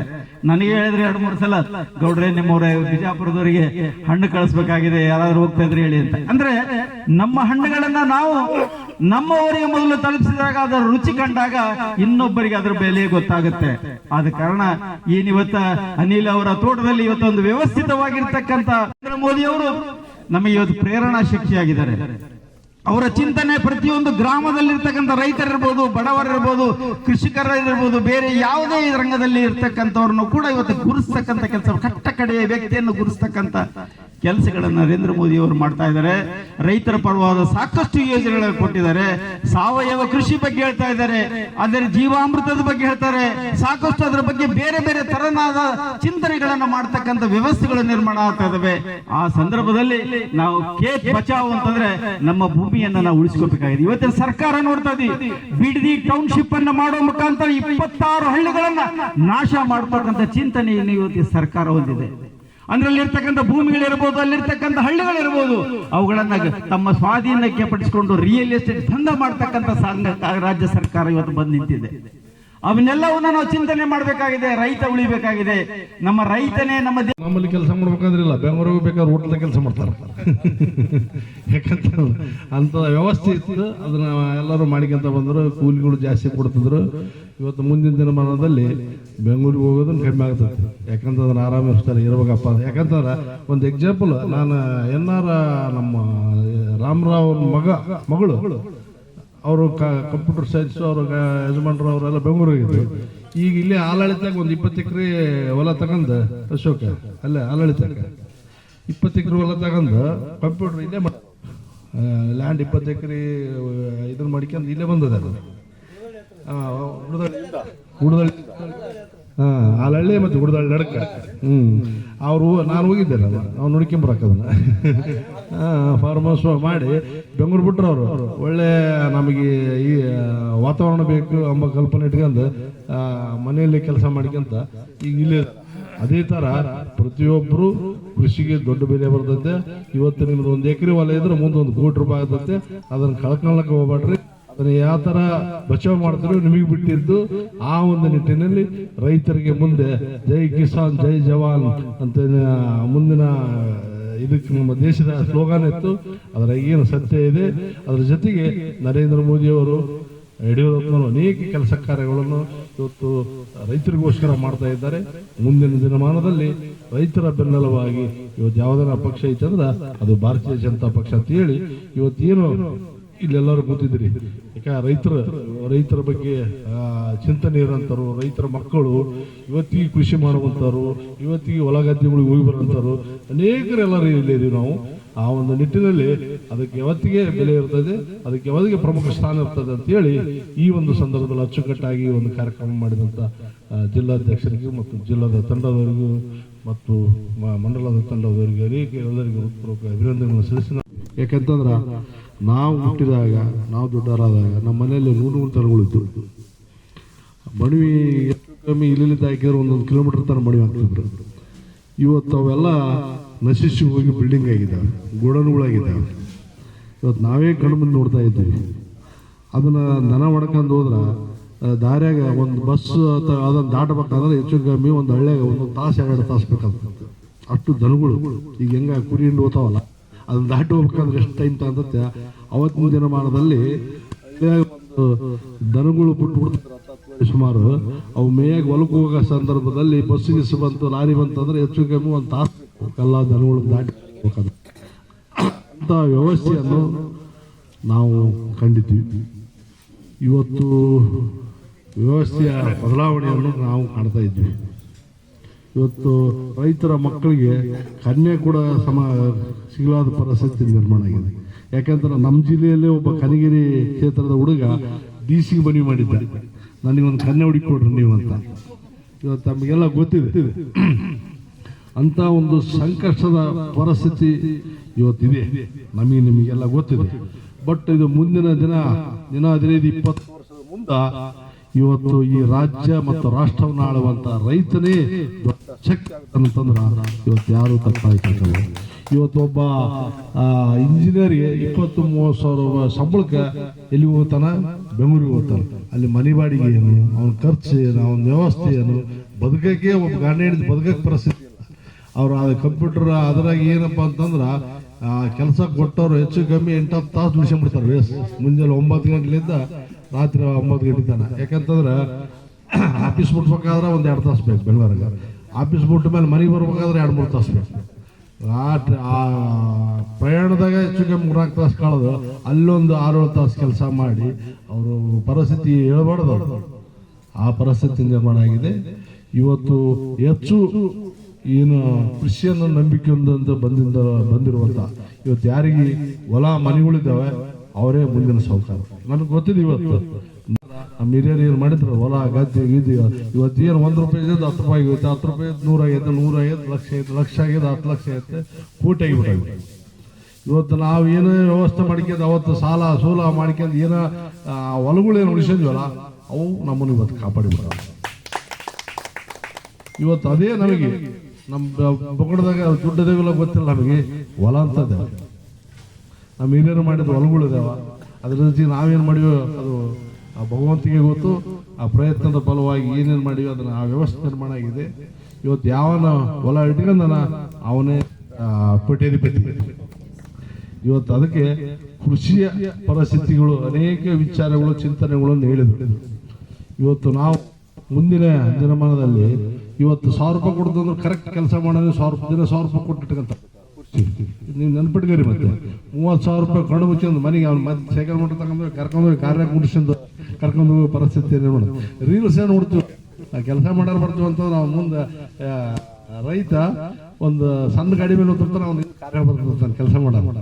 I: ನನಗೆ ಹೇಳಿದ್ರೆ 2-3 ಸಲ, ಗೌಡ್ರೆ ನಿಮ್ಮವರ ಬಿಜಾಪುರದವರಿಗೆ ಹಣ್ಣು ಕಳಿಸ್ಬೇಕಾಗಿದೆ, ಯಾರಾದ್ರೂ ಹೋಗ್ತಾ ಇದ್ರೆ ಹೇಳಿ ಅಂತ. ಅಂದ್ರೆ ನಮ್ಮ ಹಣ್ಣುಗಳನ್ನ ನಾವು ನಮ್ಮವರಿಗೆ ಮೊದಲು ತಲುಪಿಸಿದಾಗ ಅದರ ರುಚಿ ಕಂಡಾಗ ಇನ್ನೊಬ್ಬರಿಗೆ ಅದರ ಬೆಲೆ ಗೊತ್ತಾಗುತ್ತೆ. ಆದ ಕಾರಣ ಏನಿವತ್ತ ಅನಿಲ್ ಅವರ ತೋಟದಲ್ಲಿ ಇವತ್ತೊಂದು ವ್ಯವಸ್ಥಿತವಾಗಿರ್ತಕ್ಕಂಥ ನರೇಂದ್ರ ಮೋದಿ ಅವರು ನಮಗೆ ಇವತ್ತು ಪ್ರೇರಣಾ ಶಕ್ತಿಯಾಗಿದ್ದಾರೆ. ಅವರ ಚಿಂತನೆ ಪ್ರತಿಯೊಂದು ಗ್ರಾಮದಲ್ಲಿರ್ತಕ್ಕಂಥ ರೈತರಿರ್ಬೋದು, ಬಡವರಿರ್ಬೋದು, ಕೃಷಿಕರಿರ್ಬೋದು, ಬೇರೆ ಯಾವುದೇ ರಂಗದಲ್ಲಿ ಇರ್ತಕ್ಕಂಥವ್ರನ್ನು ಕೂಡ ಇವತ್ತು ಗುರುಸ್ತಕ್ಕಂಥ ಕೆಲಸ, ಕಟ್ಟ ಕಡೆಯ ವ್ಯಕ್ತಿಯನ್ನು ಗುರುಸ್ತಕ್ಕಂಥ ಕೆಲಸಗಳನ್ನು ನರೇಂದ್ರ ಮೋದಿ ಅವರು ಮಾಡ್ತಾ ಇದ್ದಾರೆ. ರೈತರ ಪರವಾದ ಸಾಕಷ್ಟು ಯೋಜನೆಗಳನ್ನು ಕೊಟ್ಟಿದ್ದಾರೆ. ಸಾವಯವ ಕೃಷಿ ಬಗ್ಗೆ ಹೇಳ್ತಾ ಇದ್ದಾರೆ, ಅದರ ಜೀವಾಮೃತದ ಬಗ್ಗೆ ಹೇಳ್ತಾರೆ, ಸಾಕಷ್ಟು ಅದರ ಬಗ್ಗೆ ಬೇರೆ ಬೇರೆ ತರನಾದ ಚಿಂತನೆಗಳನ್ನು ಮಾಡ್ತಕ್ಕಂಥ ವ್ಯವಸ್ಥೆಗಳು ನಿರ್ಮಾಣ ಆಗ್ತಾ ಇದಾವೆ. ಆ ಸಂದರ್ಭದಲ್ಲಿ ನಾವು ಖೇತ್ ಬಚಾವ್ ಅಂತಂದ್ರೆ ನಮ್ಮ ಭೂಮಿಯನ್ನ ನಾವು ಉಳಿಸ್ಕೋಬೇಕಾಗಿದೆ. ಇವತ್ತಿನ ಸರ್ಕಾರ ನೋಡ್ತಾ ಇದೀವಿ, ಬಿಡದಿ ಟೌನ್ಶಿಪ್ ಅನ್ನ ಮಾಡುವ ಮುಖಾಂತರ 26 ಹಳ್ಳಿಗಳನ್ನ ನಾಶ ಮಾಡತಕ್ಕಂಥ ಚಿಂತನೆಯನ್ನು ಇವತ್ತಿನ ಸರ್ಕಾರ ಹೊಂದಿದೆ. ಅಂದ್ರಲ್ಲಿರ್ತಕ್ಕಂಥ ಭೂಮಿಗಳಿರ್ಬೋದು, ಅಲ್ಲಿರ್ತಕ್ಕಂಥ ಹಳ್ಳಿಗಳಿರ್ಬೋದು, ಅವುಗಳನ್ನ ತಮ್ಮ ಸ್ವಾಧೀನಕ್ಕೆ ಪಡಿಸಿಕೊಂಡು ರಿಯಲ್ ಎಸ್ಟೇಟ್ ದಂಧ ಮಾಡ್ತಕ್ಕಂಥ ರಾಜ್ಯ ಸರ್ಕಾರ ಇವತ್ತು ಬಂದು ನಿಂತಿದೆ. ಅವನ್ನೆಲ್ಲವನ್ನ ನಾವು ಚಿಂತನೆ ಮಾಡಬೇಕಾಗಿದೆ. ರೈತ ಉಳಿಬೇಕಾಗಿದೆ. ನಮ್ಮ ರೈತನೇ
B: ನಮ್ಮಲ್ಲಿ ಕೆಲಸ ಮಾಡ್ಬೇಕಂದ್ರಿಲ್ಲ, ಬೆಂಗಳೂರಿಗೆ ಬೇಕಾದ್ರೆ ಹೋಟ್ಲದ ಕೆಲಸ ಮಾಡ್ತಾರೆ. ಯಾಕಂತ ಅಂತ ವ್ಯವಸ್ಥೆ ಇತ್ತು, ಅದನ್ನ ಎಲ್ಲರೂ ಮಾಡಿಕೊಂತ ಬಂದರು. ಕೂಲಿಗಳು ಜಾಸ್ತಿ ಕೊಡ್ತಿದ್ರು. ಇವತ್ತು ಮುಂದಿನ ದಿನಮಾನದಲ್ಲಿ ಬೆಂಗಳೂರಿಗೆ ಹೋಗೋದನ್ನ ಕಡಿಮೆ ಆಗ್ತದೆ. ಯಾಕಂದ್ರೆ ಅದನ್ನ ಆರಾಮ ಇರ್ಬೇಕಪ್ಪ. ಯಾಕಂತಂದ್ರೆ ಒಂದು ಎಕ್ಸಾಂಪಲ್, ನಾನು ನಮ್ಮ ರಾಮರಾವ್ ಮಗಳು ಅವರು ಕಂಪ್ಯೂಟರ್ ಸೈನ್ಸ್, ಅವ್ರ ಯಜಮಾನ್ರು ಅವರೆಲ್ಲ ಬೆಂಗಳೂರಿಗಿದ್ರು. ಈಗ ಇಲ್ಲೇ ಆಲಾಳಿತಾಗ ಒಂದು 20 ಎಕರೆ ಹೊಲ ತಗೊಂಡು, ಅಶೋಕ ಅಲ್ಲೇ ಆಲಾಳಿತಾಗ 20 ಎಕರೆ ಹೊಲ ತಗೊಂಡು ಕಂಪ್ಯೂಟರ್ ಇಲ್ಲೇ ಲ್ಯಾಂಡ್ 20 ಎಕರೆ ಇದನ್ನ ಮಾಡ್ಕೊಂಡು ಇಲ್ಲೇ ಬಂದದ. ಗುಡದಳ್ಳಿ ಆಲಳ್ಳಿ ಮತ್ತು ಗುಡದಳ್ಳಿ ನಡಕ. ಅವರು ನಾನು ಹೋಗಿದ್ದೆ, ಅವ್ನು ನೋಡ್ಕೊಂಬರಕ್ಕದನ್ನ ಫಾರ್ಮ್ ಹೌಸ್ ಮಾಡಿ ಬೆಂಗಳೂರು ಬಿಟ್ರು. ಅವರು ಒಳ್ಳೆ ನಮಗೆ ಈ ವಾತಾವರಣ ಬೇಕು ಎಂಬ ಕಲ್ಪನೆ ಇಟ್ಕೊಂಡು ಮನೆಯಲ್ಲಿ ಕೆಲಸ ಮಾಡ್ಕೊಂತ ಈಗ ಇಲ್ಲಿ ಅದೇ ತರ ಪ್ರತಿಯೊಬ್ಬರು ಕೃಷಿಗೆ ದೊಡ್ಡ ಬೆಲೆ ಬರ್ತೈತೆ. ಇವತ್ತು ನಿಮ್ದು 1 ಎಕರೆ ಹೊಲ ಇದ್ರೆ ಮುಂದೆ 1 ಕೋಟಿ ರೂಪಾಯಿ ಆಗ್ತೈತೆ. ಅದನ್ನ ಕಳ್ಕೊಳ್ಳಕ್ಕೆ ಹೋಗ್ಬೇಡ್ರಿ. ಅದನ್ನ ಯಾವ ತರ ಬಚಾವ್ ಮಾಡ್ತಾರೋ ನಿಮಗೆ ಬಿಟ್ಟಿದ್ದು. ಆ ಒಂದು ನಿಟ್ಟಿನಲ್ಲಿ ರೈತರಿಗೆ ಮುಂದೆ ಜೈ ಕಿಸಾನ್ ಜೈ ಜವಾನ್ ಅಂತ ಮುಂದಿನ ಇದಕ್ಕೆ ನಮ್ಮ ದೇಶದ ಸ್ಲೋಗಾನ್ ಇತ್ತು. ಅದರ ಏನು ಸತ್ಯ ಇದೆ. ಅದರ ಜೊತೆಗೆ ನರೇಂದ್ರ ಮೋದಿ ಅವರು, ಯಡಿಯೂರಪ್ಪನವರು ಅನೇಕ ಕೆಲಸ ಕಾರ್ಯಗಳನ್ನು ಇವತ್ತು ರೈತರಿಗೋಸ್ಕರ ಮಾಡ್ತಾ ಇದ್ದಾರೆ. ಮುಂದಿನ ದಿನಮಾನದಲ್ಲಿ ರೈತರ ಬೆನ್ನೆಲುಬಾಗಿ ಇವತ್ತು ಯಾವುದನ್ನ ಪಕ್ಷ ಐತಂದ್ರೆ ಅದು ಭಾರತೀಯ ಜನತಾ ಪಕ್ಷ ಅಂತ ಹೇಳಿ ಇವತ್ತೇನು ಇಲ್ಲೆಲ್ಲರೂ ಕೂತಿದ್ರಿ. ಯಾಕೆ ರೈತರ ಬಗ್ಗೆ ಚಿಂತನೆ ಇರೋಂಥವ್ರು, ರೈತರ ಮಕ್ಕಳು ಇವತ್ತಿಗೆ ಕೃಷಿ ಮಾಡುವಂಥವ್ರು, ಇವತ್ತಿಗೆ ಹೊಲ ಗದ್ದೆಗಳಿಗೆ ಹೋಗಿ ಬರೋಂಥವ್ರು ಅನೇಕರೆಲ್ಲರೂ ಇಲ್ಲಿದ್ದೀವಿ ನಾವು. ಆ ಒಂದು ನಿಟ್ಟಿನಲ್ಲಿ ಅದಕ್ಕೆ ಯಾವತ್ತಿಗೆ ಬೆಲೆ ಇರ್ತದೆ, ಅದಕ್ಕೆ ಯಾವತ್ತಿಗೆ ಪ್ರಮುಖ ಸ್ಥಾನ ಇರ್ತದೆ ಅಂತೇಳಿ ಈ ಒಂದು ಸಂದರ್ಭದಲ್ಲಿ ಅಚ್ಚುಕಟ್ಟಾಗಿ ಒಂದು ಕಾರ್ಯಕ್ರಮ ಮಾಡಿದಂಥ ಜಿಲ್ಲಾಧ್ಯಕ್ಷರಿಗೂ ಮತ್ತು ಜಿಲ್ಲಾದ ತಂಡದವರಿಗೂ ಮತ್ತು ಮಂಡಲದ ತಂಡದವರಿಗೆ ಎಲ್ಲರಿಗೂ ಹೃತ್ಪೂರ್ವಕ ಅಭಿನಂದನೆಗಳನ್ನು ಸಲ್ಲಿಸಿ, ಯಾಕಂತಂದ್ರೆ ನಾವು ಹುಟ್ಟಿದಾಗ, ನಾವು ದೊಡ್ಡವರಾದಾಗ ನಮ್ಮ ಮನೆಯಲ್ಲಿ 100 ದನಗಳಿದ್ದು, ಮಣವಿ ಎಷ್ಟು ಕಮ್ಮಿ ಇಲ್ಲಿಂದ ಹಾಕಿದ್ರೆ 1 ಕಿಲೋಮೀಟರ್ ತನಕ ಮಣವಿ ಆಗ್ತಿದ್ರು. ಇವತ್ತು ಅವೆಲ್ಲ ನಶಿಸಿ ಹೋಗಿ ಬಿಲ್ಡಿಂಗ್ ಆಗಿದ್ದಾವೆ, ಗೋಡನ್ಗಳಾಗಿದ್ದಾವೆ. ಇವತ್ತು ನಾವೇ ಕಣ್ಣು ಮುಂದೆ ನೋಡ್ತಾ ಇದ್ದೀವಿ. ಅದನ್ನು ದನ ಹೊಡ್ಕೊಂಡು ಹೋದ್ರೆ ದಾರ್ಯಾಗ ಒಂದು ಬಸ್ ಅಥವಾ ಅದನ್ನು ದಾಟಬೇಕಾದ್ರೆ ಹೆಚ್ಚು ಕಮ್ಮಿ ಒಂದು ಹಳ್ಳಿಯಾಗ 1 ತಾಸು 2 ತಾಸು ಬೇಕಾಗ್ತದೆ. ಅಷ್ಟು ದನಗಳು ಈಗ ಹೆಂಗೆ ಕುರಿ ಹಿಂಡು ಹೋಗ್ತಾವಲ್ಲ, ಅದನ್ನು ದಾಟಿ ಹೋಗ್ಬೇಕಂದ್ರೆ ಎಷ್ಟು ಟೈಮ್ ತಗೊಂತತ್ತೆ. ಅವತ್ತಿನ ದಿನಮಾನದಲ್ಲಿ ದನಗಳು ಬಿಟ್ಟು ಸುಮಾರು ಅವು ಮೇಯಾಗಿ ಹೊಲಕ್ಕೆ ಹೋಗೋ ಸಂದರ್ಭದಲ್ಲಿ ಬಸ್ ಗಿಸ್ ಬಂತು, ಲಾರಿ ಬಂತಂದ್ರೆ ಹೆಚ್ಚು ಕಮ್ಮಿ 1 ತಾಸು ಎಲ್ಲ ದನಗಳು ದಾಟಿ ಹೋಗ್ಬೇಕಾದ್ರೆ ಅಂಥ ವ್ಯವಸ್ಥೆಯನ್ನು ನಾವು ಕಂಡಿದ್ದೀವಿ. ಇವತ್ತು ವ್ಯವಸ್ಥೆಯ ಬದಲಾವಣೆಯನ್ನು ನಾವು ಕಾಣ್ತಾ ಇದ್ವಿ. ಇವತ್ತು ರೈತರ ಮಕ್ಕಳಿಗೆ ಕನ್ಯೆ ಕೂಡ ಸಿಗಲಾದ ಪರಿಸ್ಥಿತಿ ನಿರ್ಮಾಣ ಆಗಿದೆ. ಯಾಕಂದ್ರೆ ನಮ್ಮ ಜಿಲ್ಲೆಯಲ್ಲೇ ಒಬ್ಬ ಕನಗಿರಿ ಕ್ಷೇತ್ರದ ಹುಡುಗ DC ಮನವಿ ಮಾಡಿದ್ದ, ನನಗೊಂದು ಕನ್ಯೆ ಹುಡುಕೊಡ್ರಿ ನೀವು ಅಂತ. ಇವತ್ತು ನಮಗೆಲ್ಲ ಗೊತ್ತಿದೆ ಅಂತ ಒಂದು ಸಂಕಷ್ಟದ ಪರಿಸ್ಥಿತಿ ಇವತ್ತಿದೆ, ನಿಮಗೆಲ್ಲ ಗೊತ್ತಿದೆ. ಬಟ್ ಇದು ಮುಂದಿನ ದಿನ 15-20 ವರ್ಷದ ಮುಂದೆ ಇವತ್ತು ಈ ರಾಜ್ಯ ಮತ್ತು ರಾಷ್ಟ್ರವನ್ನು ಆಳುವಂತ ರೈತನೇ ದೊಡ್ಡ ಶಕ್ತಿ ಅಂತಂದ್ರೆ ಇವತ್ತು ಯಾರು ತಪ್ಪಾಯ್ತಲ್ಲ. ಇವತ್ತು ಒಬ್ಬ ಇಂಜಿನಿಯರ್ಗೆ 20-30 ಸಾವಿರ ಸಂಬಳಕ್ಕೆ ಎಲ್ಲಿ ಹೋಗ್ತಾನ? ಬೆಂಗಳೂರಿಗೆ ಹೋಗ್ತಾನೆ. ಅಲ್ಲಿ ಮನೆ ಬಾಡಿಗೆ ಏನು, ಅವನ ಖರ್ಚು ಏನು, ಅವನ ವ್ಯವಸ್ಥೆ ಏನು, ಬದುಕಕ್ಕೆ ಒಬ್ಬ ಗಂಡ ಹಿಡಿದು ಬದುಕಕ್ಕೆ ಪರಿಸ್ಥಿತಿ ಇಲ್ಲ. ಅವ್ರು ಅದು ಕಂಪ್ಯೂಟರ್ ಅದ್ರಾಗ ಏನಪ್ಪ ಅಂತಂದ್ರೆ ಕೆಲಸ ಕೊಟ್ಟವ್ರು ಹೆಚ್ಚು ಕಮ್ಮಿ 8-10 ತಾಸು ದುಡಿಸ್ಕೊಂಡ್ಬಿಡ್ತಾರೆ. ವೇಸ್ ಮುಂಜಾನೆ 9 ಗಂಟೆಲಿಂದ ರಾತ್ರಿ 9 ಗಂಟೆ ತನಕ. ಯಾಕಂತಂದ್ರೆ ಆಫೀಸ್ ಬಿಡ್ಬೇಕಾದ್ರೆ 1-2 ತಾಸು ಬೇಕು ಬೆಂಗಳೂರಿಗೆ. ಆಫೀಸ್ ಬಿಟ್ಟ ಮೇಲೆ ಮನೆಗೆ ಬರ್ಬೇಕಾದ್ರೆ 2-3 ತಾಸು ಬೇಕು. ಪ್ರಯಾಣದಾಗ ಹೆಚ್ಚು ಕಮ್ಮಿ 3-4 ತಾಸು ಕಳೆದು ಅಲ್ಲೊಂದು 6-7 ತಾಸು ಕೆಲಸ ಮಾಡಿ ಅವರು ಪರಿಸ್ಥಿತಿ ಹೇಳ್ಬಾರ್ದು. ಆ ಪರಿಸ್ಥಿತಿ ನಿರ್ಮಾಣ ಆಗಿದೆ. ಇವತ್ತು ಹೆಚ್ಚು ಏನು ಕೃಷಿಯನ್ನು ನಂಬಿಕೆಯಿಂದ ಬಂದಿರುವಂಥ ಇವತ್ತು ಯಾರಿಗೆ ಹೊಲ ಮನೆಗಳಿದ್ದಾವೆ ಅವರೇ ಮುಂದಿನ ಸಾಹುಕಾರ. ನನಗೆ ಗೊತ್ತಿದೆ. ಇವತ್ತು ನಮ್ಮ ಹಿರಿಯರು ಏನು ಮಾಡಿದ್ರು, ಹೊಲ ಗದ್ದೆ ಗಿದ್ದೆ ಇವತ್ತು ಏನು 1 ರೂಪಾಯಿ ಇದ್ದು 10 ರೂಪಾಯಿ ಆಗುತ್ತೆ, 10 ರೂಪಾಯಿ 100 ಆಗೈತೆ, 100 ಆಗೈತೆ, ಲಕ್ಷ ಆಗೈತೆ, ಲಕ್ಷ ಆಗಿದೆ, 10 ಲಕ್ಷ ಆಗೈತೆ, ಕೋಟಿ ಆಗಿಬಿಟ್ಟಾಗಿದೆ. ಇವತ್ತು ನಾವು ಏನೋ ವ್ಯವಸ್ಥೆ ಮಾಡ್ಕೊಂಡು ಅವತ್ತು ಸಾಲ ಸೂಲ ಮಾಡ್ಕೊಂಡು ಏನೋ ಹೊಲಗಳೇನು ಉಳಿಸಿದ್ವಲ್ಲ ಅವು ನಮ್ಮನ್ನು ಇವತ್ತು ಕಾಪಾಡಿಬಿಟ್ಟಾವೆ. ಇವತ್ತು ಅದೇ ನಮಗೆ ನಮ್ಮ ಪೊಗಡದಾಗ ದುಡ್ಡದೇವಿಲ್ಲ ಗೊತ್ತಿಲ್ಲ ನಮಗೆ. ಹೊಲ ಅಂತದೆ ನಮ್ಮ ಹಿರಿಯರು ಮಾಡಿದ ಹೊಲಗಳಿದಾವ. ಅದ್ರ ಜೊತೆಗೆ ನಾವೇನು ಮಾಡಿವೋ ಅದು ಭಗವಂತಿಗೆ ಗೊತ್ತು. ಆ ಪ್ರಯತ್ನದ ಫಲವಾಗಿ ಏನೇನು ಮಾಡಿವೋ ಅದನ್ನು ಆ ವ್ಯವಸ್ಥೆ ನಿರ್ಮಾಣ ಆಗಿದೆ. ಇವತ್ತು ಯಾವನ ಹೊಲ ಇಟ್ಕೊಂಡನ ಅವನೇ ಕೋಟ್ಯಾಧಿಪತಿ. ಇವತ್ತು ಅದಕ್ಕೆ ಕೃಷಿಯ ಪರಿಸ್ಥಿತಿಗಳು ಅನೇಕ ವಿಚಾರಗಳು ಚಿಂತನೆಗಳನ್ನು ಹೇಳಿದ್ರು. ಇವತ್ತು ನಾವು ಮುಂದಿನ ದಿನಮಾನದಲ್ಲಿ ಇವತ್ತು 1000 ರೂಪಾಯಿ ಕೊಡ್ತಂದ್ರೆ ಕರೆಕ್ಟ್ ಕೆಲಸ ಮಾಡೋದು 1000 ರೂಪಾಯಿ ಕೊಟ್ಟಿಟ್ಕಂತ ನೀವು ನೆನ್ಪಿಟ್ಕರಿ. ಮತ್ತೆ 30,000 ರೂಪಾಯಿ ಕಣ್ಣು ಮುಚ್ಚಿ ಒಂದು ಮನೆಗೆ ಅವ್ನು ಮತ್ತೆ ಸೈಕಲ್ ಮೋಟರ್ ತಗೊಂಡು ಕರ್ಕೊಂಡೋಗಿ ಕಾರ್ಯ ಮುಗಿಸ್ಕೊಂಡು ಕರ್ಕೊಂಡು ಹೋಗೋ ಪರಿಸ್ಥಿತಿ ನಿರ್ಮಾಣ. ರೀಲ್ಸ್ ಏನು ನೋಡ್ತೀವಿ, ಕೆಲಸ ಮಾಡೋರು ಬರ್ತೀವಿ ಅಂತ ನಾವು ಮುಂದೆ ರೈತ ಒಂದು ಸಣ್ಣ ಗಾಡಿ ಮೇಲೆ ಹೋಗ್ತಿರ್ತಾನೆ, ಅವ್ನು ಕಾರ್ಯ ಬರ್ತಿರ್ತಾನೆ ಕೆಲಸ ಮಾಡೋಣ.